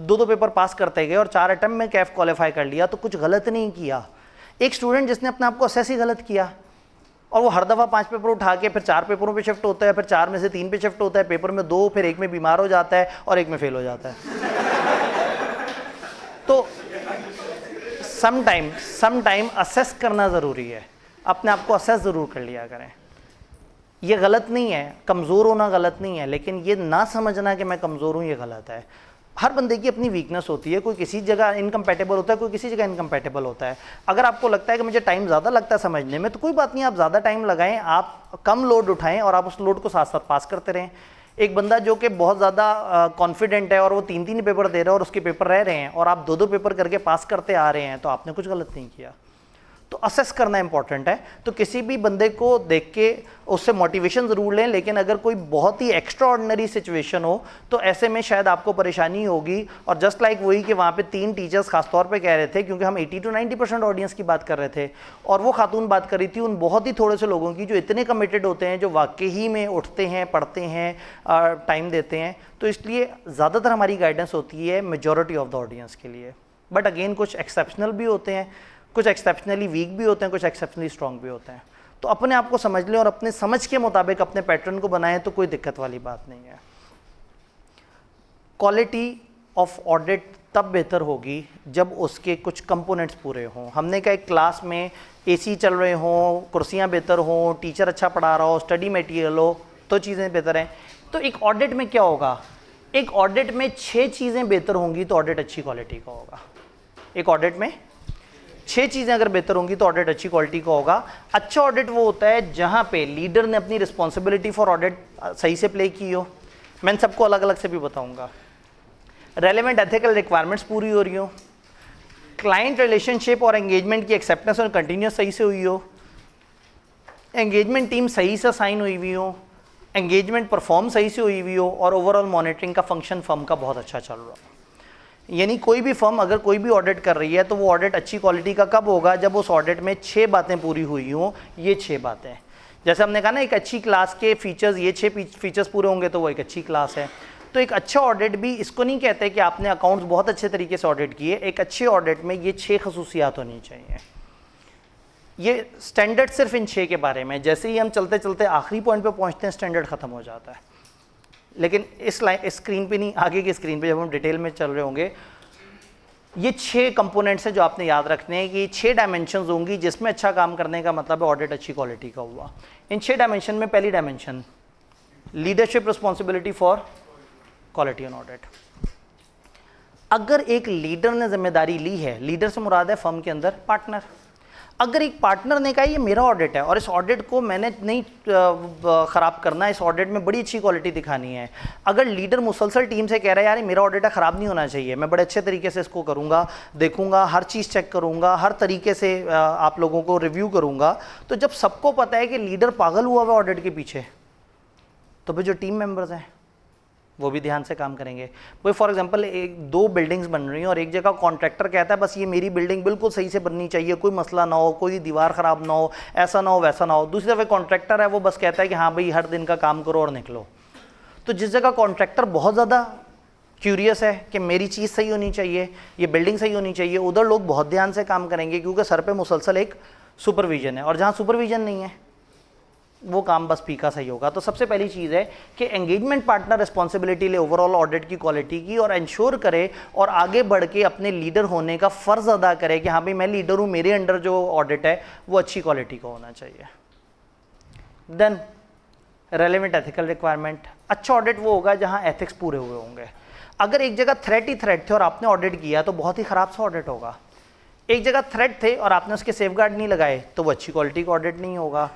2-2 पेपर पास करते गए और 4 अटैम्प्ट में कैफ क्वालिफाई कर लिया, तो कुछ गलत नहीं किया। एक स्टूडेंट जिसने अपने आप को असेस ही गलत किया और वो हर दफ़ा 5 पेपर उठा के फिर 4 पेपरों पे शिफ्ट होता है, फिर 4 में से 3 पे शिफ्ट होता है, पेपर में 2, फिर 1 में बीमार हो जाता है और 1 में फेल हो जाता है। तो सम टाइम असेस करना ज़रूरी है, अपने आप को असेस ज़रूर कर लिया करें। ये गलत नहीं है, कमज़ोर होना गलत नहीं है, लेकिन ये ना समझना कि मैं कमज़ोर हूँ ये गलत है। हर बंदे की अपनी वीकनेस होती है, कोई किसी जगह इनकम्पैटिबल होता है, कोई किसी जगह इनकम्पैटिबल होता है। अगर आपको लगता है कि मुझे टाइम ज़्यादा लगता है समझने में, तो कोई बात नहीं, आप ज़्यादा टाइम लगाएं, आप कम लोड उठाएं और आप उस लोड को साथ साथ पास करते रहें। एक बंदा जो कि बहुत ज़्यादा कॉन्फिडेंट है और वो 3-3 पेपर दे रहा है और उसके पेपर रह रहे हैं और आप 2-2 पेपर करके पास करते आ रहे हैं, तो आपने कुछ गलत नहीं किया। तो असेस करना इंपॉर्टेंट है। तो किसी भी बंदे को देख के उससे मोटिवेशन ज़रूर लें, लेकिन अगर कोई बहुत ही एक्स्ट्रा ऑर्डिनरी सिचुएशन हो तो ऐसे में शायद आपको परेशानी होगी। और जस्ट लाइक वही कि वहाँ पे 3 टीचर्स खासतौर पे कह रहे थे, क्योंकि हम 80 to 90% ऑडियंस की बात कर रहे थे और वो खातून बात कर रही थी उन बहुत ही थोड़े से लोगों की जो इतने कमिटेड होते हैं, जो वाकई में उठते हैं, पढ़ते हैं, टाइम देते हैं। तो इसलिए ज़्यादातर हमारी गाइडेंस होती है मेजॉरिटी ऑफ द ऑडियंस के लिए। बट अगेन कुछ एक्सेप्शनल भी होते हैं, कुछ एक्सेप्शनली वीक भी होते हैं, कुछ एक्सेप्शनली स्ट्रॉन्ग भी होते हैं। तो अपने आप को समझ लें और अपने समझ के मुताबिक अपने पैटर्न को बनाएं, तो कोई दिक्कत वाली बात नहीं है। क्वालिटी ऑफ ऑडिट तब बेहतर होगी जब उसके कुछ कंपोनेंट्स पूरे हों। हमने कहा एक क्लास में एसी चल रहे हों, कुर्सियां बेहतर हों, टीचर अच्छा पढ़ा रहा हो, स्टडी मटेरियल हो, तो चीज़ें बेहतर हैं। तो एक ऑडिट में क्या होगा, एक ऑडिट में 6 चीज़ें बेहतर होंगी तो ऑडिट अच्छी क्वालिटी का होगा। एक ऑडिट में 6 चीज़ें अगर बेहतर होंगी तो ऑडिट अच्छी क्वालिटी का होगा। अच्छा ऑडिट वो होता है जहाँ पे लीडर ने अपनी रिस्पॉन्सिबिलिटी फॉर ऑडिट सही से प्ले की हो। मैं सबको अलग अलग से भी बताऊंगा। रेलेवेंट एथिकल रिक्वायरमेंट्स पूरी हो रही हो, क्लाइंट रिलेशनशिप और एंगेजमेंट की एक्सेप्टेंस और कंटिन्यूस सही से हुई हो, एंगेजमेंट टीम सही से साइन हुई हुई हो, एंगेजमेंट परफॉर्म सही से हुई हुई हो और ओवरऑल मॉनिटरिंग का फंक्शन फर्म का बहुत अच्छा चल रहा हो। यानी कोई भी फर्म अगर कोई भी ऑडिट कर रही है तो वो ऑडिट अच्छी क्वालिटी का कब होगा, जब उस ऑडिट में 6 बातें पूरी हुई हों। ये 6 बातें, जैसे हमने कहा ना एक अच्छी क्लास के फीचर्स, ये 6 फीचर्स पूरे होंगे तो वो एक अच्छी क्लास है। तो एक अच्छा ऑडिट भी इसको नहीं कहते कि आपने अकाउंट्स बहुत अच्छे तरीके से ऑडिट किए। एक अच्छे ऑडिट में ये 6 खसूसियात होनी चाहिए। ये स्टैंडर्ड सिर्फ इन 6 के बारे में। जैसे ही हम चलते चलते आखिरी पॉइंट पे पहुंचते हैं स्टैंडर्ड ख़त्म हो जाता है। लेकिन इस स्क्रीन पे नहीं, आगे की स्क्रीन पे जब हम डिटेल में चल रहे होंगे, ये 6 कंपोनेंट्स हैं जो आपने याद रखने हैं कि 6 डायमेंशंस होंगी जिसमें अच्छा काम करने का मतलब है ऑडिट अच्छी क्वालिटी का हुआ। इन 6 डायमेंशन में पहली dimension leadership responsibility for quality on audit. अगर एक लीडर ने जिम्मेदारी ली है, लीडर से मुराद है फर्म के अंदर पार्टनर, अगर एक पार्टनर ने कहा ये मेरा ऑडिट है और इस ऑडिट को मैंने नहीं ख़राब करना है, इस ऑडिट में बड़ी अच्छी क्वालिटी दिखानी है, अगर लीडर मुसलसल टीम से कह रहा है यार मेरा ऑडिट ख़राब नहीं होना चाहिए, मैं बड़े अच्छे तरीके से इसको करूँगा, देखूँगा, हर चीज़ चेक करूँगा, हर तरीके से आप लोगों को रिव्यू करूँगा, तो जब सबको पता है कि लीडर पागल हुआ हुआ ऑडिट के पीछे, तो फिर जो टीम मेंबर्स हैं वो भी ध्यान से काम करेंगे। कोई फॉर एग्जांपल एक दो बिल्डिंग्स बन रही हैं और एक जगह कॉन्ट्रैक्टर कहता है बस ये मेरी बिल्डिंग बिल्कुल सही से बननी चाहिए, कोई मसला ना हो, कोई दीवार ख़राब ना हो, ऐसा ना हो वैसा ना हो। दूसरी तरफ कॉन्ट्रैक्टर है वो बस कहता है कि हाँ भाई हर दिन का काम करो और निकलो। तो जिस जगह कॉन्ट्रैक्टर बहुत ज़्यादा क्यूरियस है कि मेरी चीज़ सही होनी चाहिए, ये बिल्डिंग सही होनी चाहिए, उधर लोग बहुत ध्यान से काम करेंगे क्योंकि सर पे मुसलसल एक सुपरविजन है, और जहाँ सुपरविजन नहीं है वो काम बस फीका सही होगा। तो सबसे पहली चीज़ है कि एंगेजमेंट पार्टनर रिस्पॉन्सिबिलिटी ले ओवरऑल ऑडिट की क्वालिटी की, और इंश्योर करे और आगे बढ़ के अपने लीडर होने का फ़र्ज़ अदा करे कि हाँ भाई मैं लीडर हूँ, मेरे अंडर जो ऑडिट है वो अच्छी क्वालिटी का होना चाहिए। देन रेलेवेंट एथिकल रिक्वायरमेंट, अच्छा ऑडिट वो होगा जहाँ एथिक्स पूरे हुए होंगे। अगर एक जगह थ्रेट ही थ्रेट थे और आपने ऑडिट किया तो बहुत ही ख़राब सा ऑडिट होगा। एक जगह थ्रेट थे और आपने उसके सेफगार्ड नहीं लगाए तो वो अच्छी क्वालिटी का ऑडिट नहीं होगा।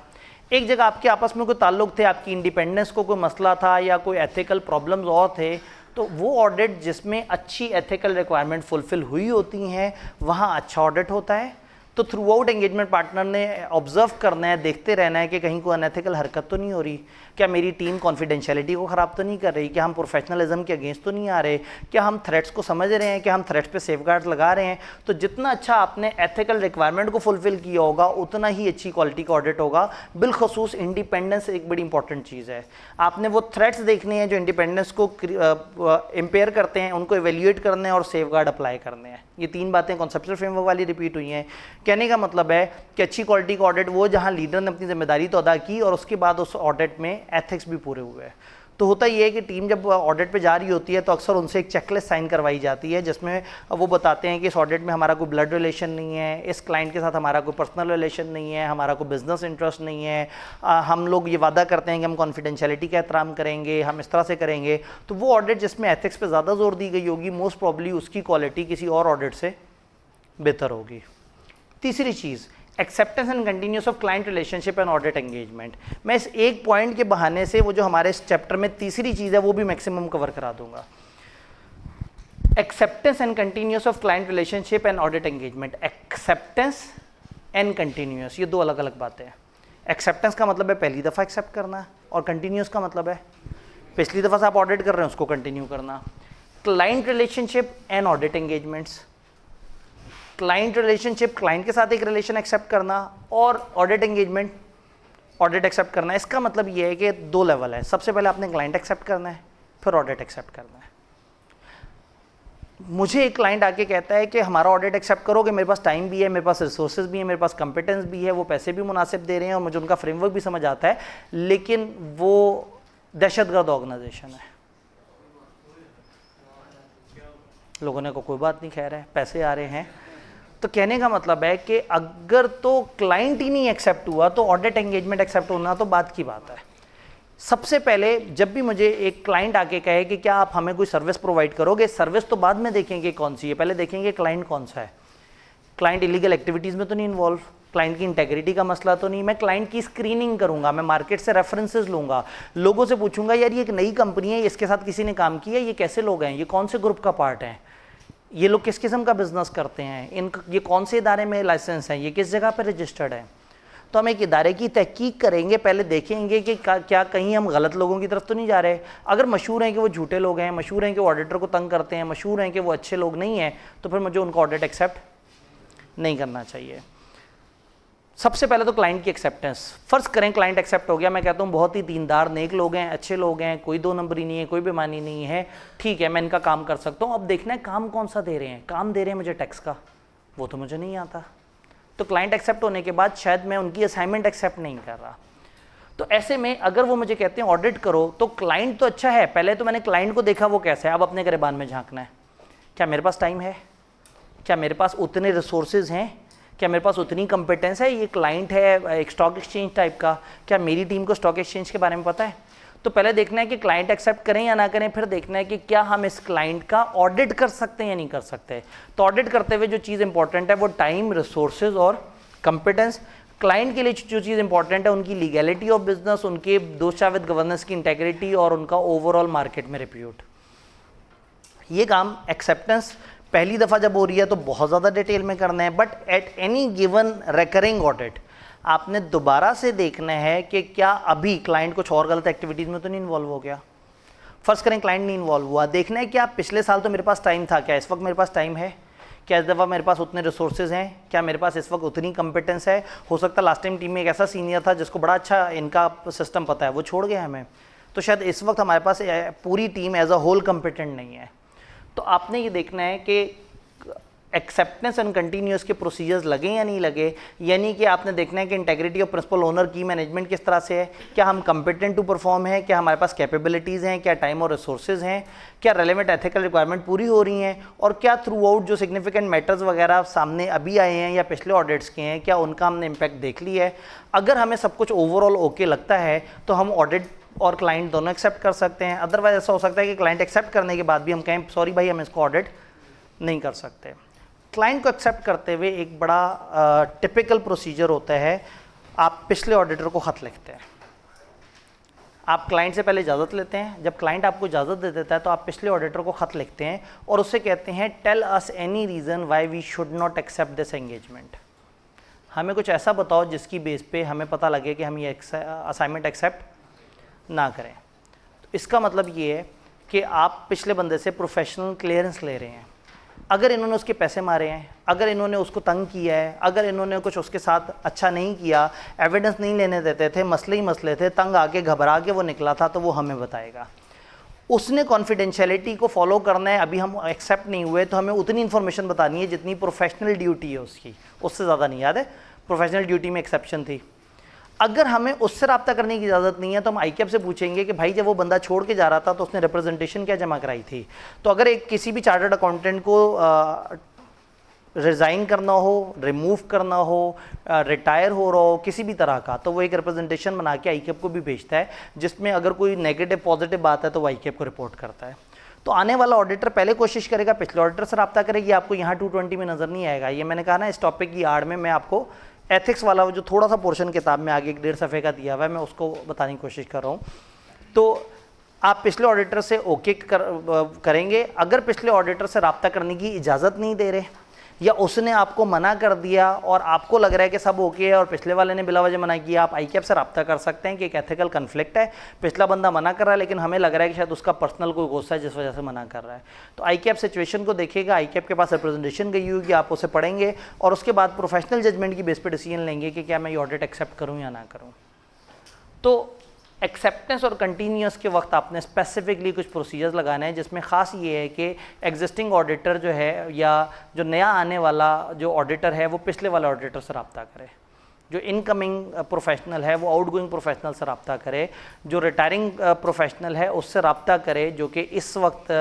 एक जगह आपके आपस में कोई ताल्लुक थे, आपकी इंडिपेंडेंस को कोई मसला था या कोई एथिकल प्रॉब्लम्स और थे, तो वो ऑडिट जिसमें अच्छी एथिकल रिक्वायरमेंट फुलफिल हुई होती हैं वहाँ अच्छा ऑडिट होता है। तो थ्रू आउट एंगेजमेंट पार्टनर ने ऑब्जर्व करना है, देखते रहना है कि कहीं कोई अनएथिकल हरकत तो नहीं हो रही, क्या मेरी टीम कॉन्फिडेंशियलिटी को ख़राब तो नहीं कर रही, क्या हम प्रोफेशनलिज्म के अगेंस्ट तो नहीं आ रहे, क्या हम थ्रेट्स को समझ रहे हैं, क्या हम थ्रेट्स पे सेफगार्ड्स लगा रहे हैं। तो जितना अच्छा आपने एथिकल रिक्वायरमेंट को फुलफिल किया होगा उतना ही अच्छी क्वालिटी का ऑडिट होगा। बिलखसूस इंडिपेंडेंस एक बड़ी इंपॉर्टेंट चीज़ है। आपने वो थ्रेट्स देखने हैं जो इंडिपेंडेंस को इम्पेयर करते हैं, उनको एवेल्यूएट करने हैं और सेफगार्ड अप्लाई करने हैं। ये तीन बातें कॉन्सेप्चुअल फ्रेमवर्क वाली रिपीट हुई हैं। कहने का मतलब है कि अच्छी क्वालिटी का ऑडिट वो जहां लीडर ने अपनी जिम्मेदारी तो अदा की और उसके बाद उस ऑडिट में एथिक्स भी पूरे हुए हैं। तो होता ये है कि टीम जब ऑडिट पे जा रही होती है तो अक्सर उनसे एक चेकलिस्ट साइन करवाई जाती है जिसमें वो बताते हैं कि इस ऑडिट में हमारा कोई ब्लड रिलेशन नहीं है, इस क्लाइंट के साथ हमारा कोई पर्सनल रिलेशन नहीं है, हमारा कोई बिजनेस इंटरेस्ट नहीं है, हम लोग ये वादा करते हैं कि हम कॉन्फिडेंशियलिटी का एहतराम करेंगे, हम इस तरह से करेंगे। तो वो ऑडिट जिसमें एथिक्स पे ज़्यादा जोर दी गई होगी मोस्ट प्रॉब्ली उसकी क्वालिटी किसी और ऑडिट से बेहतर होगी। तीसरी चीज़ acceptance and continuous of client relationship and audit engagement. मैं इस एक पॉइंट के बहाने से वो जो हमारे इस चैप्टर में तीसरी चीज़ है वो भी मैक्सिमम कवर करा दूंगा। Acceptance and continuous of client relationship and audit engagement. Acceptance and continuous ये दो अलग अलग बातें हैं। एक्सेप्टेंस का मतलब है पहली दफ़ा एक्सेप्ट करना और कंटिन्यूस का मतलब है पिछली दफ़ा से आप ऑडिट कर रहे हैं उसको कंटिन्यू करना। Client relationship and audit engagements, client relationship client के साथ एक रिलेशन एक्सेप्ट करना और ऑडिट एंगेजमेंट ऑडिट एक्सेप्ट करना। इसका मतलब ये है कि दो लेवल है। सबसे पहले आपने क्लाइंट एक्सेप्ट करना है, फिर ऑडिट एक्सेप्ट करना है। मुझे एक क्लाइंट आके कहता है कि हमारा ऑडिट एक्सेप्ट करो कि मेरे पास टाइम भी है, मेरे पास रिसोर्सेज भी है, मेरे पास कंपिटेंस भी है, वो पैसे भी मुनासिब दे रहे हैं और मुझे उनका फ्रेमवर्क भी समझ आता है, लेकिन वो दहशतगर्द ऑर्गेनाइजेशन है। लोगों ने कोई बात नहीं, खैर है, पैसे आ रहे हैं। तो कहने का मतलब है कि अगर तो क्लाइंट ही नहीं एक्सेप्ट हुआ तो ऑडिट एंगेजमेंट एक्सेप्ट होना तो बात की बात है। सबसे पहले जब भी मुझे एक क्लाइंट आके कहे कि क्या आप हमें कोई सर्विस प्रोवाइड करोगे, सर्विस तो बाद में देखेंगे कौन सी है, पहले देखेंगे क्लाइंट कौन सा है। क्लाइंट इलीगल एक्टिविटीज़ में तो नहीं इन्वॉल्व, क्लाइंट की इंटेग्रिटी का मसला तो नहीं। मैं क्लाइंट की स्क्रीनिंग करूंगा, मैं मार्केट से रेफरेंसेस लूंगा, लोगों से पूछूंगा यार ये एक नई कंपनी है, इसके साथ किसी ने काम किया, ये कैसे लोग हैं, ये कौन से ग्रुप का पार्ट हैं, ये लोग किस किस्म का बिजनेस करते हैं, ये कौन से इदारे में लाइसेंस हैं, ये किस जगह पर रजिस्टर्ड है। तो हम एक इदारे की तहकीक करेंगे, पहले देखेंगे कि क्या कहीं हम गलत लोगों की तरफ तो नहीं जा रहे। अगर मशहूर हैं कि वो झूठे लोग हैं, मशहूर हैं कि वो ऑडिटर को तंग करते हैं, मशहूर हैं कि वो अच्छे लोग नहीं हैं, तो फिर मुझे उनका ऑडिट एक्सेप्ट नहीं करना चाहिए। सबसे पहले तो क्लाइंट की एक्सेप्टेंस। फर्ज करें क्लाइंट एक्सेप्ट हो गया, मैं कहता हूँ बहुत ही दीनदार नेक लोग हैं, अच्छे लोग हैं, कोई दो नंबरी नहीं है, कोई बेमानी नहीं है, ठीक है मैं इनका काम कर सकता हूँ। अब देखना है काम कौन सा दे रहे हैं, काम दे रहे हैं मुझे टैक्स का, वो तो मुझे नहीं आता। तो क्लाइंट एक्सेप्ट होने के बाद शायद मैं उनकी असाइनमेंट एक्सेप्ट नहीं कर रहा। तो ऐसे में अगर वो मुझे कहते हैं ऑडिट करो, तो क्लाइंट तो अच्छा है, पहले तो मैंने क्लाइंट को देखा वो कैसा है, अब अपने गिरबान में झांकना है। क्या मेरे पास टाइम है, क्या मेरे पास उतने रिसोर्सेज हैं, क्या मेरे पास उतनी कंपिटेंस है, ये क्लाइंट है एक स्टॉक एक्सचेंज टाइप का, क्या मेरी टीम को स्टॉक एक्सचेंज के बारे में पता है। तो पहले देखना है कि क्लाइंट एक्सेप्ट करें या ना करें, फिर देखना है कि क्या हम इस क्लाइंट का ऑडिट कर सकते हैं या नहीं कर सकते। तो ऑडिट करते हुए जो चीज़ इंपॉर्टेंट है वो टाइम, रिसोर्सेज और कंपिटेंस, क्लाइंट के लिए जो चीज़ इंपॉर्टेंट है उनकी लीगैलिटी ऑफ बिजनेस, उनके दोषा विद गवर्नेंस की इंटेग्रिटी और उनका ओवरऑल मार्केट में रिप्यूट। ये काम एक्सेप्टेंस पहली दफ़ा जब हो रही है तो बहुत ज़्यादा डिटेल में करना है, but at any given recurring audit आपने दोबारा से देखना है कि क्या अभी क्लाइंट कुछ और गलत एक्टिविटीज़ में तो नहीं इन्वॉल्व हो गया। फर्स्ट करें क्लाइंट नहीं इन्वॉल्व हुआ, देखना है कि आप पिछले साल तो मेरे पास टाइम था, क्या इस वक्त मेरे पास टाइम है, क्या इस दफ़ा मेरे पास उतने रिसोर्सेज हैं, क्या मेरे पास इस वक्त उतनी कंपिटेंस है। हो सकता है लास्ट टाइम टीम में एक ऐसा सीनियर था जिसको बड़ा अच्छा इनका सिस्टम पता है, वो छोड़ गया हमें, तो शायद इस वक्त हमारे पास पूरी team as a whole competent नहीं है। तो आपने ये देखना है कि एक्सेप्टेंस एंड कंटिन्यूस के प्रोसीजर्स लगे या नहीं लगे, यानी कि आपने देखना है कि इंटेग्रिटी ऑफ प्रिंसिपल ओनर की मैनेजमेंट किस तरह से है, क्या हम कंपिटेंट टू परफॉर्म है, क्या हमारे पास कैपेबिलिटीज़ हैं, क्या टाइम और रिसोर्सेज हैं, क्या रेलेवेंट एथिकल रिक्वायरमेंट पूरी हो रही हैं, और क्या थ्रू आउट जो सिग्निफिकेंट मैटर्स वगैरह सामने अभी आए हैं या पिछले ऑडिट्स के हैं, क्या उनका हमने इम्पैक्ट देख लिया है। अगर हमें सब कुछ ओवरऑल ओके लगता है तो हम ऑडिट और क्लाइंट दोनों एक्सेप्ट कर सकते हैं। अदरवाइज ऐसा हो सकता है कि क्लाइंट एक्सेप्ट करने के बाद भी हम कहें सॉरी भाई हम इसको ऑडिट नहीं कर सकते। क्लाइंट को एक्सेप्ट करते हुए एक बड़ा टिपिकल प्रोसीजर होता है, आप पिछले ऑडिटर को खत लिखते हैं। आप क्लाइंट से पहले इजाज़त लेते हैं, जब क्लाइंट आपको इजाज़त दे देता है तो आप पिछले ऑडिटर को खत लिखते हैं और उससे कहते हैं tell us any reason why we should not accept this engagement. हमें कुछ ऐसा बताओ जिसकी बेस पे हमें पता लगे कि हम ये असाइनमेंट एक्सेप्ट ना करें। तो इसका मतलब ये है कि आप पिछले बंदे से प्रोफेशनल क्लियरेंस ले रहे हैं। अगर इन्होंने उसके पैसे मारे हैं, अगर इन्होंने उसको तंग किया है, अगर इन्होंने कुछ उसके साथ अच्छा नहीं किया, एविडेंस नहीं लेने देते थे, मसले ही मसले थे, तंग आके घबरा के वो निकला था, तो वो हमें बताएगा। उसने कॉन्फिडेंशियलिटी को फॉलो करना है, अभी हम एक्सेप्ट नहीं हुए तो हमें उतनी इन्फॉर्मेशन बतानी है जितनी प्रोफेशनल ड्यूटी है उसकी, उससे ज़्यादा नहीं। याद है प्रोफेशनल ड्यूटी में एक्सेप्शन थी। अगर हमें उससे रब्ता करने की इजाज़त नहीं है तो हम आईकेएफ से पूछेंगे कि भाई जब वो बंदा छोड़ के जा रहा था तो उसने रिप्रेजेंटेशन क्या जमा कराई थी। तो अगर एक किसी भी चार्टर्ड अकाउंटेंट को रिज़ाइन करना हो, रिमूव करना हो, रिटायर हो रहा हो किसी भी तरह का, तो वो एक रिप्रेजेंटेशन बना के आईकेएफ को भी भेजता है, जिसमें अगर कोई नेगेटिव पॉजिटिव बात है तो वो आईकेएफ को रिपोर्ट करता है। तो आने वाला ऑडिटर पहले कोशिश करेगा पिछले ऑडिटर से रब्ता करेगी, आपको यहाँ 220 में नज़र नहीं आएगा। ये मैंने कहा ना, इस टॉपिक की आड़ में मैं आपको एथिक्स वाला जो थोड़ा सा पोर्शन किताब में आगे 1.5 सफ़े का दिया हुआ है, मैं उसको बताने की कोशिश कर रहा हूँ। तो आप पिछले ऑडिटर से ओके करेंगे। अगर पिछले ऑडिटर से रब्ता करने की इजाज़त नहीं दे रहे या उसने आपको मना कर दिया और आपको लग रहा है कि सब ओके है और पिछले वाले ने बिला वजह मना किया, आप आईकेएफ से रब्ता कर सकते हैं कि एक एथिकल कन्फ्लिक्ट है, पिछला बंदा मना कर रहा है लेकिन हमें लग रहा है कि शायद उसका पर्सनल कोई गुस्सा है जिस वजह से मना कर रहा है। तो आईकेएफ सिचुएशन को देखेगा, आईकेएफ के पास रिप्रेजेंटेशन गई होगी, आप उसे पढ़ेंगे और उसके बाद प्रोफेशनल जजमेंट की बेस पर डिसीजन लेंगे कि क्या मैं ये ऑडिट एक्सेप्ट करूँ या ना करूँ। तो एक्सेप्टेंस और कंटिन्यूस के वक्त आपने स्पेसिफिकली कुछ प्रोसीजर्स लगाने हैं, जिसमें ख़ास ये है कि एग्जिस्टिंग ऑडिटर जो है या जो नया आने वाला जो ऑडिटर है वो पिछले वाला ऑडिटर से रब्ता करे, जो इनकमिंग प्रोफेशनल है वो आउटगोइंग प्रोफेशनल से रब्ता करे, जो रिटायरिंग प्रोफेशनल है उससे रब्ता करे, जो कि इस वक्त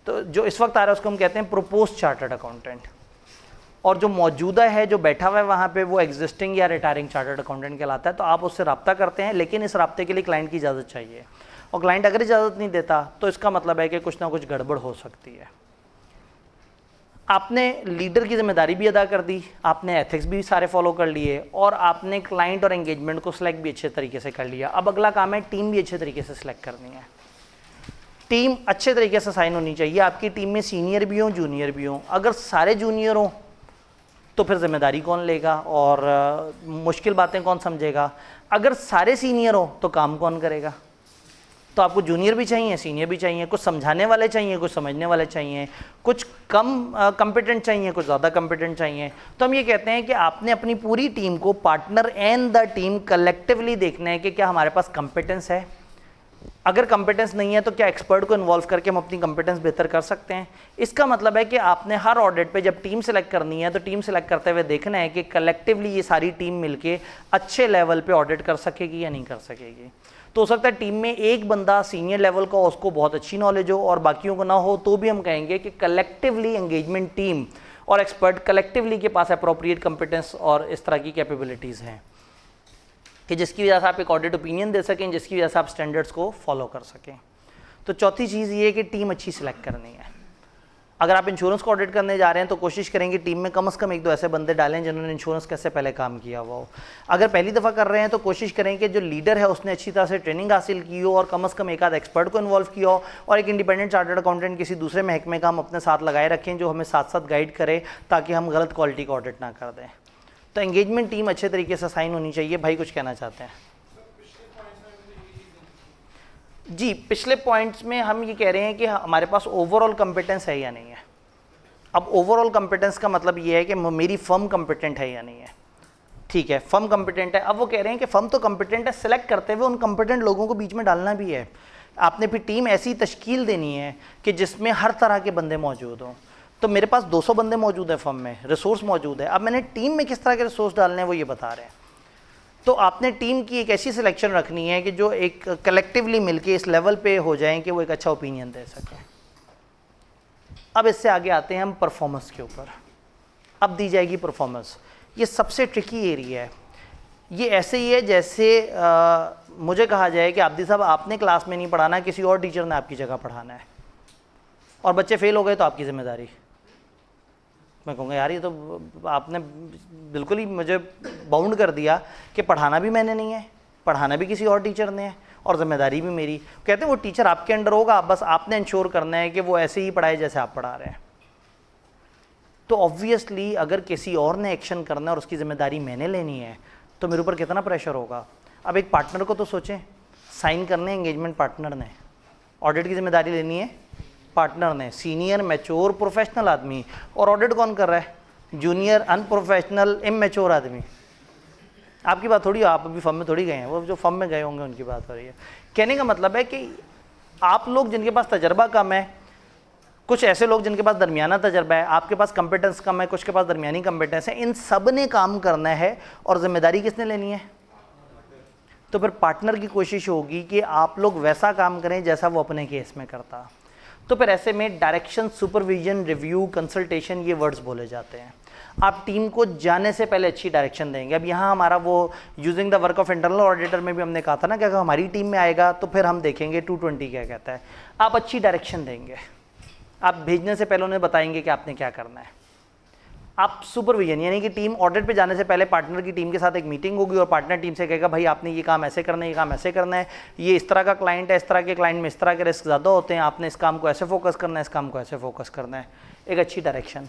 तो जो इस वक्त आ रहा है उसको हम कहते हैं प्रोपोज चार्टर्ड अकाउंटेंट, और जो मौजूदा है जो बैठा हुआ है वहाँ पे वो एग्जिस्टिंग या रिटायरिंग चार्टर्ड अकाउंटेंट कहलाता है। तो आप उससे रब्ता करते हैं, लेकिन इस रब्ते के लिए क्लाइंट की इजाज़त चाहिए, और क्लाइंट अगर इजाज़त नहीं देता तो इसका मतलब है कि कुछ ना कुछ गड़बड़ हो सकती है। आपने लीडर की जिम्मेदारी भी अदा कर दी, आपने एथिक्स भी सारे फॉलो कर लिए और आपने क्लाइंट और एंगेजमेंट को सिलेक्ट भी अच्छे तरीके से कर लिया। अब अगला काम है टीम भी अच्छे तरीके से सिलेक्ट करनी है। टीम अच्छे तरीके से साइन होनी चाहिए। आपकी टीम में सीनियर भी हों, जूनियर भी हों। अगर सारे जूनियर हों तो फिर जिम्मेदारी कौन लेगा और मुश्किल बातें कौन समझेगा। अगर सारे सीनियर हो तो काम कौन करेगा। तो आपको जूनियर भी चाहिए, सीनियर भी चाहिए, कुछ समझाने वाले चाहिए, कुछ समझने वाले चाहिए, कुछ कम कॉम्पिटेंट चाहिए, कुछ ज़्यादा कॉम्पिटेंट चाहिए। तो हम ये कहते हैं कि आपने अपनी पूरी टीम को, partner and the team collectively देखना है कि क्या हमारे पास कॉम्पिटेंस है। अगर कंपिटेंस नहीं है तो क्या एक्सपर्ट को इन्वॉल्व करके हम अपनी कंपिटेंस बेहतर कर सकते हैं। इसका मतलब है कि आपने हर ऑडिट पे जब टीम सेलेक्ट करनी है तो टीम सेलेक्ट करते हुए देखना है कि कलेक्टिवली ये सारी टीम मिलके अच्छे लेवल पे ऑडिट कर सकेगी या नहीं कर सकेगी। तो हो सकता है टीम में एक बंदा सीनियर लेवल का, उसको बहुत अच्छी नॉलेज हो और बाकियों को ना हो, तो भी हम कहेंगे कि कलेक्टिवली एंगेजमेंट टीम और एक्सपर्ट कलेक्टिवली के पास अप्रोप्रिएट कंपिटेंस और इस तरह की कैपेबिलिटीज़ हैं कि जिसकी वजह से आप एक ऑडिट ओपिनियन दे सकें, जिसकी वजह से आप स्टैंडर्ड्स को फॉलो कर सकें। तो चौथी चीज़ ये है कि टीम अच्छी सिलेक्ट करनी है। अगर आप इंश्योरेंस को ऑडिट करने जा रहे हैं तो कोशिश करेंगे टीम में कम से कम एक दो ऐसे बंदे डालें जिन्होंने इंश्योरेंस कैसे पहले काम किया हुआ हो। अगर पहली दफ़ा कर रहे हैं तो कोशिश करें कि जो लीडर है उसने अच्छी तरह से ट्रेनिंग हासिल की हो और कम से कम एक आध एक्सपर्ट को इन्वॉल्व किया हो, और एक इंडिपेंडेंट चार्टर्ड अकाउंटेंट किसी दूसरे महकमे का हम अपने साथ लगाए रखें जो हमें साथ साथ गाइड करे ताकि हम गलत क्वालिटी का ऑडिट ना कर दें। तो एंगेजमेंट टीम अच्छे तरीके से साइन होनी चाहिए। भाई कुछ कहना चाहते हैं? जी, पिछले पॉइंट्स में हम ये कह रहे हैं कि हमारे पास ओवरऑल कंपिटेंस है या नहीं है। अब ओवरऑल कंपिटेंस का मतलब ये है कि मेरी फर्म कंपिटेंट है या नहीं है। ठीक है, फर्म कंपिटेंट है। अब वो कह रहे हैं कि फर्म तो कंपिटेंट है, सेलेक्ट करते हुए उन कंपिटेंट लोगों को बीच में डालना भी है। आपने फिर टीम ऐसी तश्कील देनी है कि जिसमें हर तरह के बंदे मौजूद हों। तो मेरे पास 200 बंदे मौजूद हैं फर्म में, रिसोर्स मौजूद है। अब मैंने टीम में किस तरह के रिसोर्स डालने हैं वो ये बता रहे हैं। तो आपने टीम की एक ऐसी सिलेक्शन रखनी है कि जो एक कलेक्टिवली मिलके इस लेवल पे हो जाएं कि वो एक अच्छा ओपिनियन दे सकें। अब इससे आगे आते हैं हम परफॉर्मेंस के ऊपर। अब दी जाएगी परफॉर्मेंस। ये सबसे ट्रिकी एरिया है। ये ऐसे ही है जैसे मुझे कहा जाए कि आब्दी साहब आपने क्लास में नहीं पढ़ाना, किसी और टीचर ने आपकी जगह पढ़ाना है, और बच्चे फेल हो गए तो आपकी जिम्मेदारी। मैं कहूँगा यार ये तो आपने बिल्कुल ही मुझे बाउंड कर दिया कि पढ़ाना भी मैंने नहीं है, पढ़ाना भी किसी और टीचर ने है, और जिम्मेदारी भी मेरी। कहते हैं वो टीचर आपके अंडर होगा, बस आपने इंश्योर करना है कि वो ऐसे ही पढ़ाए जैसे आप पढ़ा रहे हैं। तो ऑब्वियसली अगर किसी और ने एक्शन करना है और उसकी जिम्मेदारी मैंने लेनी है तो मेरे ऊपर कितना प्रेशर होगा। अब एक पार्टनर को तो सोचें, साइन करने एंगेजमेंट पार्टनर ने, ऑडिट की जिम्मेदारी लेनी है पार्टनर ने, सीनियर मैच्योर प्रोफेशनल आदमी, और ऑडिट कौन कर रहा है? जूनियर अनप्रोफेशनल इमैच्योर आदमी। आपकी बात थोड़ी, आप अभी फर्म में थोड़ी गए हैं, वो जो फर्म में गए होंगे उनकी बात हो रही है। कहने का मतलब है कि आप लोग जिनके पास तजर्बा कम है, कुछ ऐसे लोग जिनके पास दरमियाना तजर्बा है, आपके पास कंपिटेंस कम है, कुछ के पास दरमियानी कंपिटेंस है, इन सब ने काम करना है और जिम्मेदारी किसने लेनी है? तो फिर पार्टनर की कोशिश होगी कि आप लोग वैसा काम करें जैसा वो अपने केस में करता। तो फिर ऐसे में डायरेक्शन, सुपरविजन, रिव्यू, कंसल्टेशन, ये वर्ड्स बोले जाते हैं। आप टीम को जाने से पहले अच्छी डायरेक्शन देंगे। अब यहाँ हमारा वो using the work of internal auditor में भी हमने कहा था ना कि अगर हमारी टीम में आएगा तो फिर हम देखेंगे 220 क्या कहता है। आप अच्छी डायरेक्शन देंगे, आप भेजने से पहले उन्हें बताएंगे कि आपने क्या करना है। आप सुपरविजन, यानी कि टीम ऑडिट पे जाने से पहले पार्टनर की टीम के साथ एक मीटिंग होगी और पार्टनर टीम से कहेगा भाई आपने ये काम ऐसे करना है, ये काम ऐसे करना है, ये इस तरह का क्लाइंट है, इस तरह के क्लाइंट में इस तरह के रिस्क ज़्यादा होते हैं, आपने इस काम को ऐसे फोकस करना है, इस काम को ऐसे फोकस करना है। एक अच्छी डायरेक्शन।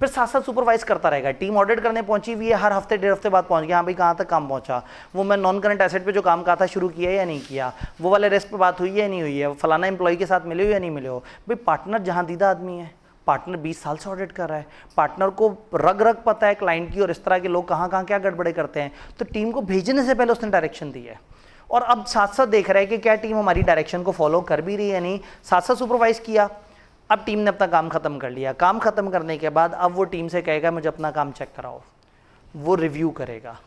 फिर साथ साथ सुपरवाइज करता रहेगा। टीम ऑडिट करने पहुंची हुई है, हर हफ्ते 1.5 हफ्ते बाद पहुंच गया, हाँ भाई कहाँ तक काम पहुंचा, वो मैं नॉन करंट एसेट पे जो काम कहा था शुरू किया या नहीं किया, वो वाले रिस्क पे बात हुई है या नहीं हुई है, फलाना एम्प्लॉय के साथ मिले हो या नहीं मिले हो। भाई पार्टनर जहाँ दीदा आदमी है, पार्टनर 20 साल से ऑडिट कर रहा है, पार्टनर को रग रग पता है क्लाइंट की और इस तरह के लोग कहाँ कहाँ क्या गड़बड़े करते हैं। तो टीम को भेजने से पहले उसने डायरेक्शन दी है और अब साथ साथ देख रहा है कि क्या टीम हमारी डायरेक्शन को फॉलो कर भी रही है नहीं, साथ साथ सुपरवाइज किया। अब टीम ने अपना काम खत्म कर लिया। काम खत्म करने के बाद अब वो टीम से कहेगा मुझे अपना काम चेक कराओ, वो रिव्यू करेगा।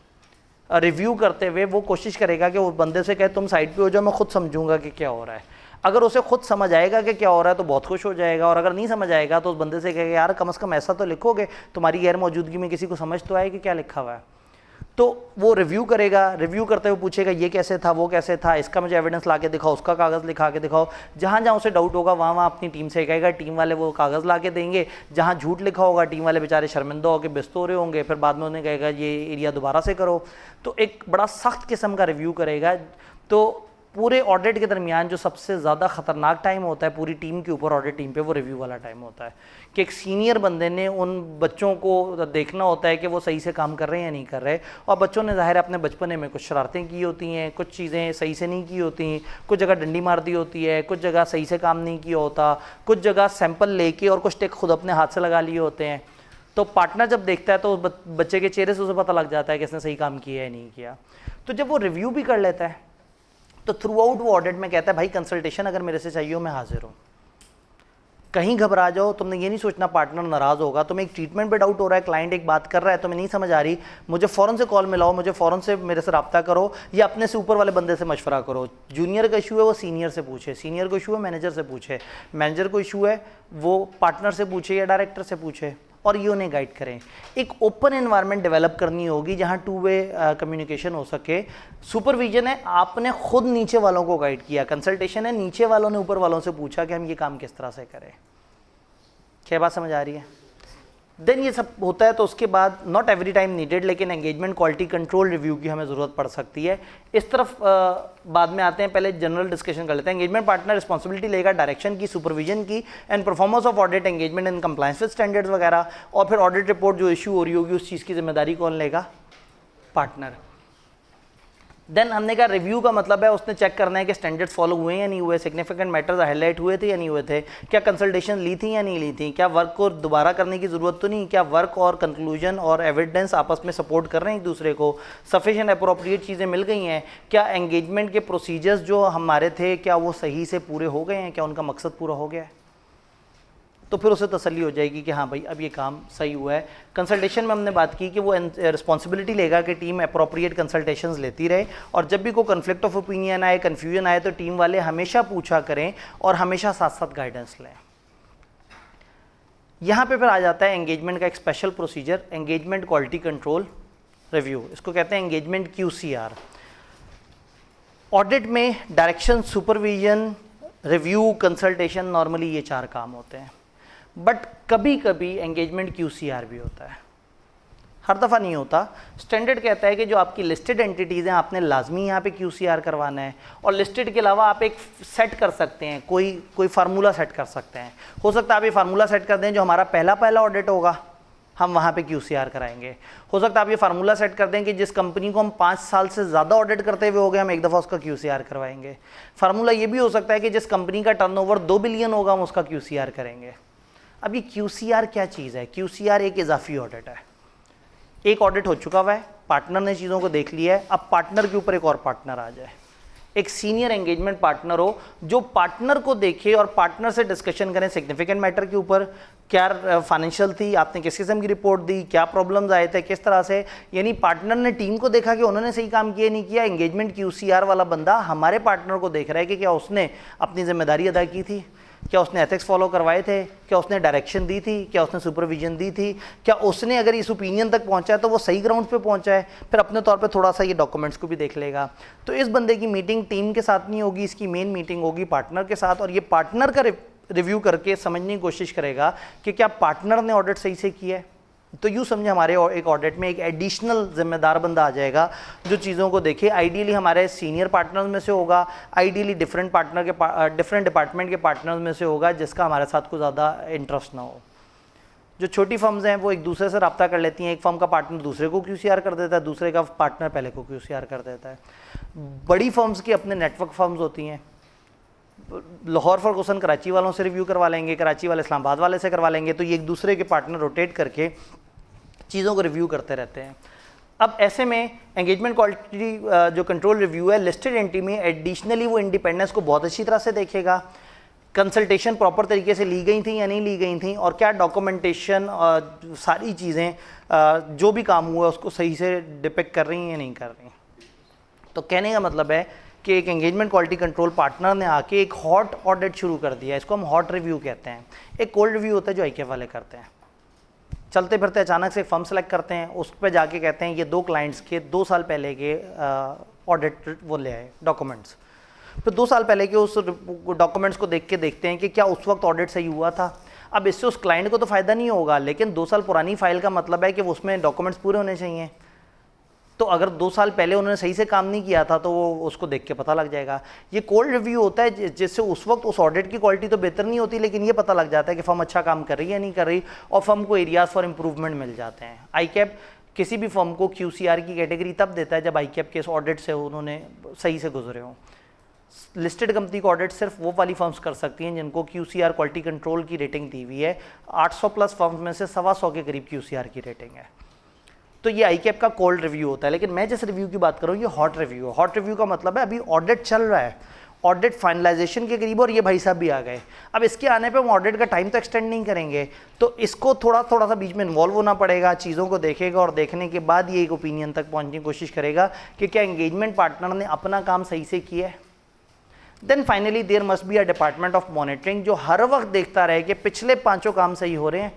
रिव्यू करते हुए वो कोशिश करेगा कि वो बंदे से कहे तुम साइड पे हो जाओ, मैं खुद समझूंगा कि क्या हो रहा है। अगर उसे खुद समझ आएगा कि क्या हो रहा है तो बहुत खुश हो जाएगा, और अगर नहीं समझ आएगा तो उस बंदे से कहेगा यार कम से कम ऐसा तो लिखोगे, तुम्हारी गैर मौजूदगी में किसी को समझ तो आए कि क्या लिखा हुआ है। तो वो रिव्यू करेगा, रिव्यू करते हुए पूछेगा ये कैसे था, वो कैसे था, इसका मुझे एविडेंस ला के दिखाओ, उसका कागज़ लिखा के दिखाओ। जहाँ जहाँ उसे डाउट होगा वहाँ वहाँ अपनी टीम से कहेगा, टीम वाले वो कागज़ ला के देंगे। जहाँ झूठ लिखा होगा टीम वाले बेचारे शर्मिंदा होकर व्यस्त हो रहे होंगे, फिर बाद में उन्हें कहेगा ये एरिया दोबारा से करो। तो एक बड़ा सख्त किस्म का रिव्यू करेगा। तो पूरे ऑडिट के दरमियान जो सबसे ज़्यादा ख़तरनाक टाइम होता है पूरी टीम के ऊपर, ऑडिट टीम पे, वो रिव्यू वाला टाइम होता है कि एक सीनियर बंदे ने उन बच्चों को देखना होता है कि वो सही से काम कर रहे हैं या नहीं कर रहे। और बच्चों ने ज़ाहिर अपने बचपने में कुछ शरारतें की होती हैं, कुछ चीज़ें सही से नहीं की होती, कुछ जगह डंडी मार दी होती है, कुछ जगह सही से काम नहीं किया होता, कुछ जगह सैंपल लेके और कुछ टेक खुद अपने हाथ से लगा लिए होते हैं। तो पार्टनर जब देखता है तो बच्चे के चेहरे से उसे पता लग जाता है कि इसने सही काम किया है नहीं किया। तो जब वो रिव्यू भी कर लेता है तो थ्रू आउट वो ऑडिट में कहता है भाई कंसल्टेशन अगर मेरे से चाहिए हो मैं हाजिर हूँ। कहीं घबरा जाओ, तुमने ये नहीं सोचना पार्टनर नाराज़ होगा, तुम्हें एक ट्रीटमेंट पे डाउट हो रहा है, क्लाइंट एक बात कर रहा है, तुम्हें नहीं समझ आ रही, मुझे फ़ौरन से कॉल मिलाओ, मुझे फ़ौरन से मेरे से रब्ता करो या अपने से ऊपर वाले बंदे से मशवरा करो। जूनियर का इशू है वो सीनियर से पूछे, सीनियर को इशू है मैनेजर से पूछे, मैनेजर को इशू है वो पार्टनर से पूछे या डायरेक्टर से पूछे, और ये उन्हें गाइड करें। एक ओपन एनवायरनमेंट डेवलप करनी होगी जहाँ 2 वे कम्युनिकेशन हो सके। सुपरविजन है आपने खुद नीचे वालों को गाइड किया, कंसल्टेशन है नीचे वालों ने ऊपर वालों से पूछा कि हम ये काम किस तरह से करें। क्या बात समझ आ रही है? देन ये सब होता है तो उसके बाद नॉट एवरी टाइम नीडेड, लेकिन एंगेजमेंट क्वालिटी कंट्रोल रिव्यू की हमें ज़रूरत पड़ सकती है। इस तरफ बाद में आते हैं, पहले जनरल डिस्कशन कर लेते हैं। एंगेजमेंट पार्टनर रिस्पॉन्सिबिलिटी लेगा डायरेक्शन की, सुपरविजन की and performance of audit, engagement in compliance with standards वगैरह, और फिर ऑडिट रिपोर्ट जो इशू हो रही होगी उस चीज़ की जिम्मेदारी कौन लेगा? पार्टनर। देन हमने कहा रिव्यू का मतलब है उसने चेक करना है कि स्टैंडर्ड्स फॉलो हुए या नहीं हुए, सिग्निफिकेंट मैटर्स हाईलाइट हुए थे या नहीं हुए थे, क्या कंसल्टेशन ली थी या नहीं ली थी, क्या वर्क को दोबारा करने की ज़रूरत तो नहीं, क्या वर्क और कंक्लूजन और एविडेंस आपस में सपोर्ट कर रहे हैं एक दूसरे को, सफिशिएंट अप्रोप्रिएट चीज़ें मिल गई हैं, क्या एंगेजमेंट के प्रोसीजर्स जो हमारे थे क्या वो सही से पूरे हो गए हैं, क्या उनका मकसद पूरा हो गया है, तो फिर उसे तसल्ली हो जाएगी कि हाँ भाई अब ये काम सही हुआ है। कंसल्टेशन में हमने बात की कि वो रिस्पॉन्सिबिलिटी लेगा कि टीम अप्रोप्रिएट कंसल्टेशंस लेती रहे, और जब भी कोई कन्फ्लिक्ट ऑफ ओपिनियन आए, कन्फ्यूजन आए, तो टीम वाले हमेशा पूछा करें और हमेशा साथ साथ गाइडेंस लें। यहाँ पे फिर आ जाता है एंगेजमेंट का एक special procedure, engagement quality control review, इसको कहते हैं एंगेजमेंट QCR। ऑडिट में direction, supervision, review, consultation, normally ये 4 काम होते हैं, बट कभी कभी एंगेजमेंट QCR भी होता है, हर दफ़ा नहीं होता। स्टैंडर्ड कहता है कि जो आपकी लिस्टेड एंटिटीज़ हैं आपने लाजमी यहाँ पे QCR करवाना है, और लिस्टेड के अलावा आप एक सेट कर सकते हैं, कोई फार्मूला सेट कर सकते हैं। हो सकता है आप ये फार्मूला सेट कर दें जो हमारा पहला ऑडिट होगा हम वहाँ पे QCR कराएंगे। हो सकता है आप ये फार्मूला सेट कर दें कि जिस कंपनी को हम 5 साल से ज़्यादा ऑडिट करते हुए हो गए हम एक दफ़ा उसका QCR करवाएंगे। फार्मूला ये भी हो सकता है कि जिस कंपनी का टर्नओवर 2 बिलियन होगा हम उसका QCR करेंगे। अब ये QCR क्या चीज़ है? QCR एक इजाफी ऑडिट है। एक ऑडिट हो चुका हुआ है, पार्टनर ने चीज़ों को देख लिया है, अब पार्टनर के ऊपर एक और पार्टनर आ जाए, एक सीनियर एंगेजमेंट पार्टनर हो जो पार्टनर को देखे और पार्टनर से डिस्कशन करें सिग्निफिकेंट मैटर के ऊपर, क्या फाइनेंशियल थी, आपने किस किस्म की रिपोर्ट दी, क्या प्रॉब्लम्स आए थे, किस तरह से, यानी पार्टनर ने टीम को देखा कि उन्होंने सही काम किया नहीं किया। एंगेजमेंट QCR वाला बंदा हमारे पार्टनर को देख रहा है कि क्या उसने अपनी जिम्मेदारी अदा की थी, क्या उसने एथिक्स फॉलो करवाए थे, क्या उसने डायरेक्शन दी थी, क्या उसने सुपरविजन दी थी, क्या उसने अगर इस ओपिनियन तक पहुंचा है तो वो सही ग्राउंड पे पहुंचा है। फिर अपने तौर पे थोड़ा सा ये डॉक्यूमेंट्स को भी देख लेगा। तो इस बंदे की मीटिंग टीम के साथ नहीं होगी, इसकी मेन मीटिंग होगी पार्टनर के साथ, और ये पार्टनर का रिव्यू करके समझने की कोशिश करेगा कि क्या पार्टनर ने ऑडिट सही से किया है। तो यूँ समझे हमारे एक ऑडिट में एक एडिशनल जिम्मेदार बंदा आ जाएगा जो चीज़ों को देखे। आइडियली हमारे सीनियर पार्टनर्स में से होगा, आइडियली डिफरेंट डिपार्टमेंट के पार्टनर्स में से होगा जिसका हमारे साथ को ज़्यादा इंटरेस्ट ना हो। जो छोटी फर्म्स हैं वो एक दूसरे से रब्ता कर लेती हैं, एक फर्म का पार्टनर दूसरे को QCR कर देता है, दूसरे का पार्टनर पहले को QCR कर देता है। बड़ी फर्म्स की अपने नेटवर्क फर्म्स होती हैं, लाहौर फॉर क्वेश्चन कराची वालों से रिव्यू करवा लेंगे, कराची वाले इस्लामाबाद वाले से करवा लेंगे, तो ये एक दूसरे के पार्टनर रोटेट करके चीज़ों को रिव्यू करते रहते हैं। अब ऐसे में एंगेजमेंट क्वालिटी जो कंट्रोल रिव्यू है लिस्टेड एंटिटी में एडिशनली वो इंडिपेंडेंस को बहुत अच्छी तरह से देखेगा, कंसल्टेशन प्रॉपर तरीके से ली गई थी या नहीं ली गई थी, और क्या डॉक्यूमेंटेशन सारी चीज़ें जो भी काम हुआ उसको सही से डिपिक्ट कर रही हैं या नहीं कर रही। तो कहने का मतलब है कि एक एंगेजमेंट क्वालिटी कंट्रोल पार्टनर ने आके एक हॉट ऑडिट शुरू कर दिया, इसको हम हॉट रिव्यू कहते हैं। एक कोल्ड रिव्यू होता है जो IKF वाले करते हैं, चलते फिरते अचानक से फर्म सेलेक्ट करते हैं, उस पर जाके कहते हैं ये 2 क्लाइंट्स के 2 साल पहले के ऑडिट वो ले आए डॉक्यूमेंट्स, फिर 2 साल पहले के उस डॉक्यूमेंट्स को देख के देखते हैं कि क्या उस वक्त ऑडिट सही हुआ था। अब इससे उस क्लाइंट को तो फ़ायदा नहीं होगा, लेकिन 2 साल पुरानी फाइल का मतलब है कि उसमें डॉक्यूमेंट्स पूरे होने चाहिए। तो अगर 2 साल पहले उन्होंने सही से काम नहीं किया था तो वो उसको देख के पता लग जाएगा। ये कोल्ड रिव्यू होता है जिससे उस वक्त उस ऑडिट की क्वालिटी तो बेहतर नहीं होती, लेकिन ये पता लग जाता है कि फर्म अच्छा काम कर रही है या नहीं कर रही, और फर्म को एरियाज फॉर इम्प्रूवमेंट मिल जाते हैं। IKF किसी भी फर्म को QCR की कैटेगरी तब देता है जब IKF के इस ऑडिट से उन्होंने सही से गुजरे हों। लिस्टेड कंपनी को ऑडिट सिर्फ वो वाली फर्म्स कर सकती हैं जिनको QCR क्वालिटी कंट्रोल की रेटिंग दी हुई है। 800 प्लस फर्म्स में से 125 के करीब QCR की रेटिंग है। तो ये IKF का कोल्ड रिव्यू होता है, लेकिन मैं जिस रिव्यू की बात कर रहा हूँ ये हॉट रिव्यू है। हॉट रिव्यू का मतलब है अभी ऑडिट चल रहा है, ऑडिट फाइनलाइजेशन के करीब, और ये भाई साहब भी आ गए। अब इसके आने पे हम ऑडिट का टाइम तो एक्सटेंड नहीं करेंगे, तो इसको थोड़ा सा बीच में इन्वॉल्व होना पड़ेगा, चीज़ों को देखेगा, और देखने के बाद ये एक ओपिनियन तक पहुँचने की कोशिश करेगा कि क्या एंगेजमेंट पार्टनर ने अपना काम सही से किया है। Then finally there must be a department of monitoring जो हर वक्त देखता रहे कि पिछले 5 काम सही हो रहे हैं,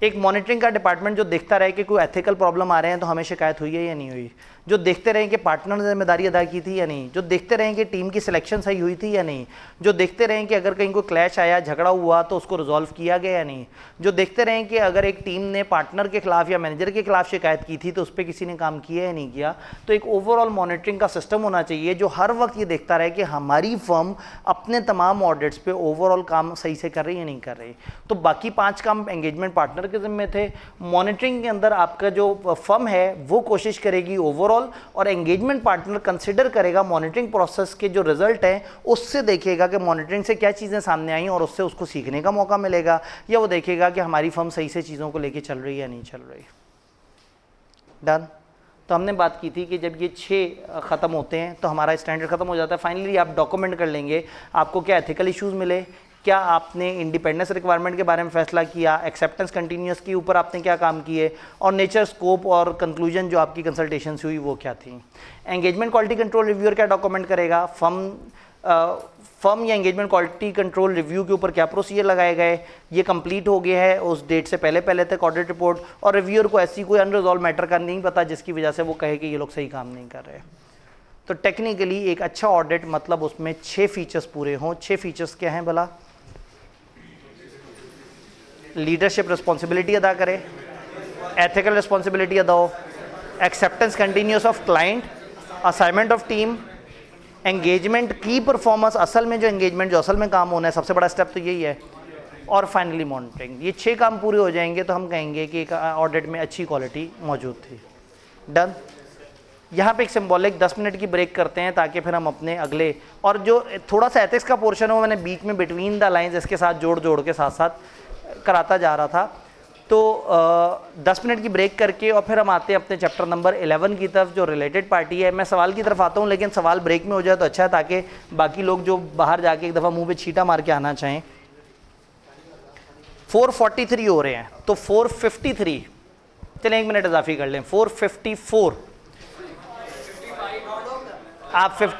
एक मॉनिटरिंग का डिपार्टमेंट जो देखता रहे कि कोई एथिकल प्रॉब्लम आ रहे हैं तो हमें शिकायत हुई है या नहीं हुई, जो देखते रहे कि पार्टनर ने जिम्मेदारी अदा की थी या नहीं, जो देखते रहे कि टीम की सिलेक्शन सही हुई थी या नहीं, जो देखते रहे कि अगर कहीं कोई क्लैश आया, झगड़ा हुआ तो उसको रिजॉल्व किया गया या नहीं, जो देखते रहे कि अगर एक टीम ने पार्टनर के खिलाफ या मैनेजर के खिलाफ शिकायत की थी तो उस पर किसी ने काम किया या नहीं किया। तो एक ओवरऑल मॉनिटरिंग का सिस्टम होना चाहिए जो हर वक्त ये देखता रहे कि हमारी फर्म अपने तमाम ऑडिट्स पे ओवरऑल काम सही से कर रही है या नहीं कर रही। तो बाकी 5 काम एंगेजमेंट पार्टनर के जिम्मे थे। मॉनिटरिंग के अंदर आपका जो फर्म है वो कोशिश करेगी ओवरऑल, और एंगेजमेंट पार्टनर कंसिडर करेगा मॉनिटरिंग प्रोसेस के जो रिजल्ट हैं उससे देखेगा कि मॉनिटरिंग से क्या चीज़ें सामने आई और उससे उसको सीखने का मौका मिलेगा, या वो देखेगा कि हमारी फर्म सही से चीज़ों को लेके चल रही है या नहीं चल रही। डन। तो हमने बात की थी कि जब ये 6 ख़त्म होते हैं तो हमारा स्टैंडर्ड ख़त्म हो जाता है। फाइनली आप डॉक्यूमेंट कर लेंगे आपको क्या एथिकल इश्यूज़ मिले, क्या आपने इंडिपेंडेंस रिक्वायरमेंट के बारे में फैसला किया, एक्सेप्टेंस कंटिन्यूस के ऊपर आपने क्या काम किए, और नेचर, स्कोप और कंक्लूजन जो आपकी कंसल्टेशन से हुई वो क्या थी। एंगेजमेंट क्वालिटी कंट्रोल रिव्यूअर क्या डॉक्यूमेंट करेगा, फर्म या एंगेजमेंट क्वालिटी कंट्रोल रिव्यू के ऊपर क्या प्रोसीजर लगाए गए, ये कंप्लीट हो गया है उस डेट से पहले तक ऑडिट रिपोर्ट, और रिव्यूअर को ऐसी कोई अनरिजॉल्व मैटर का नहीं पता जिसकी वजह से वो कहे कि ये लोग सही काम नहीं कर रहे। तो टेक्निकली एक अच्छा ऑडिट मतलब उसमें 6 फीचर्स पूरे हों। 6 फीचर्स क्या हैं भला? लीडरशिप रिस्पॉन्सिबिलिटी अदा करे, एथिकल रिस्पॉन्सिबिलिटी अदा हो, acceptance continuous of client, assignment of team, engagement की परफॉर्मेंस, असल में जो एंगेजमेंट जो असल में काम होना है सबसे बड़ा स्टेप तो यही है, और फाइनली मॉनिटरिंग। ये 6 काम पूरे हो जाएंगे तो हम कहेंगे कि एक ऑडिट में अच्छी क्वालिटी मौजूद थी। डन। यहाँ पे एक सिंबॉलिक 10 मिनट की ब्रेक करते हैं ताकि फिर हम अपने अगले, और जो थोड़ा सा एथिक्स का पोर्शन है वो मैंने बीच में बिटवीन द लाइंस इसके साथ जोड़ के साथ साथ कराता जा रहा था। तो 10 मिनट की ब्रेक करके और फिर हम आते हैं अपने चैप्टर नंबर 11 की तरफ जो रिलेटेड पार्टी है। मैं सवाल की तरफ आता हूँ लेकिन सवाल ब्रेक में हो जाए तो अच्छा है ताकि बाकी लोग जो बाहर जाके एक दफ़ा मुंह पे छींटा मार के आना चाहें। 443 हो रहे हैं तो 453, चलें 1 मिनट इजाफी कर लें, 454। आप 50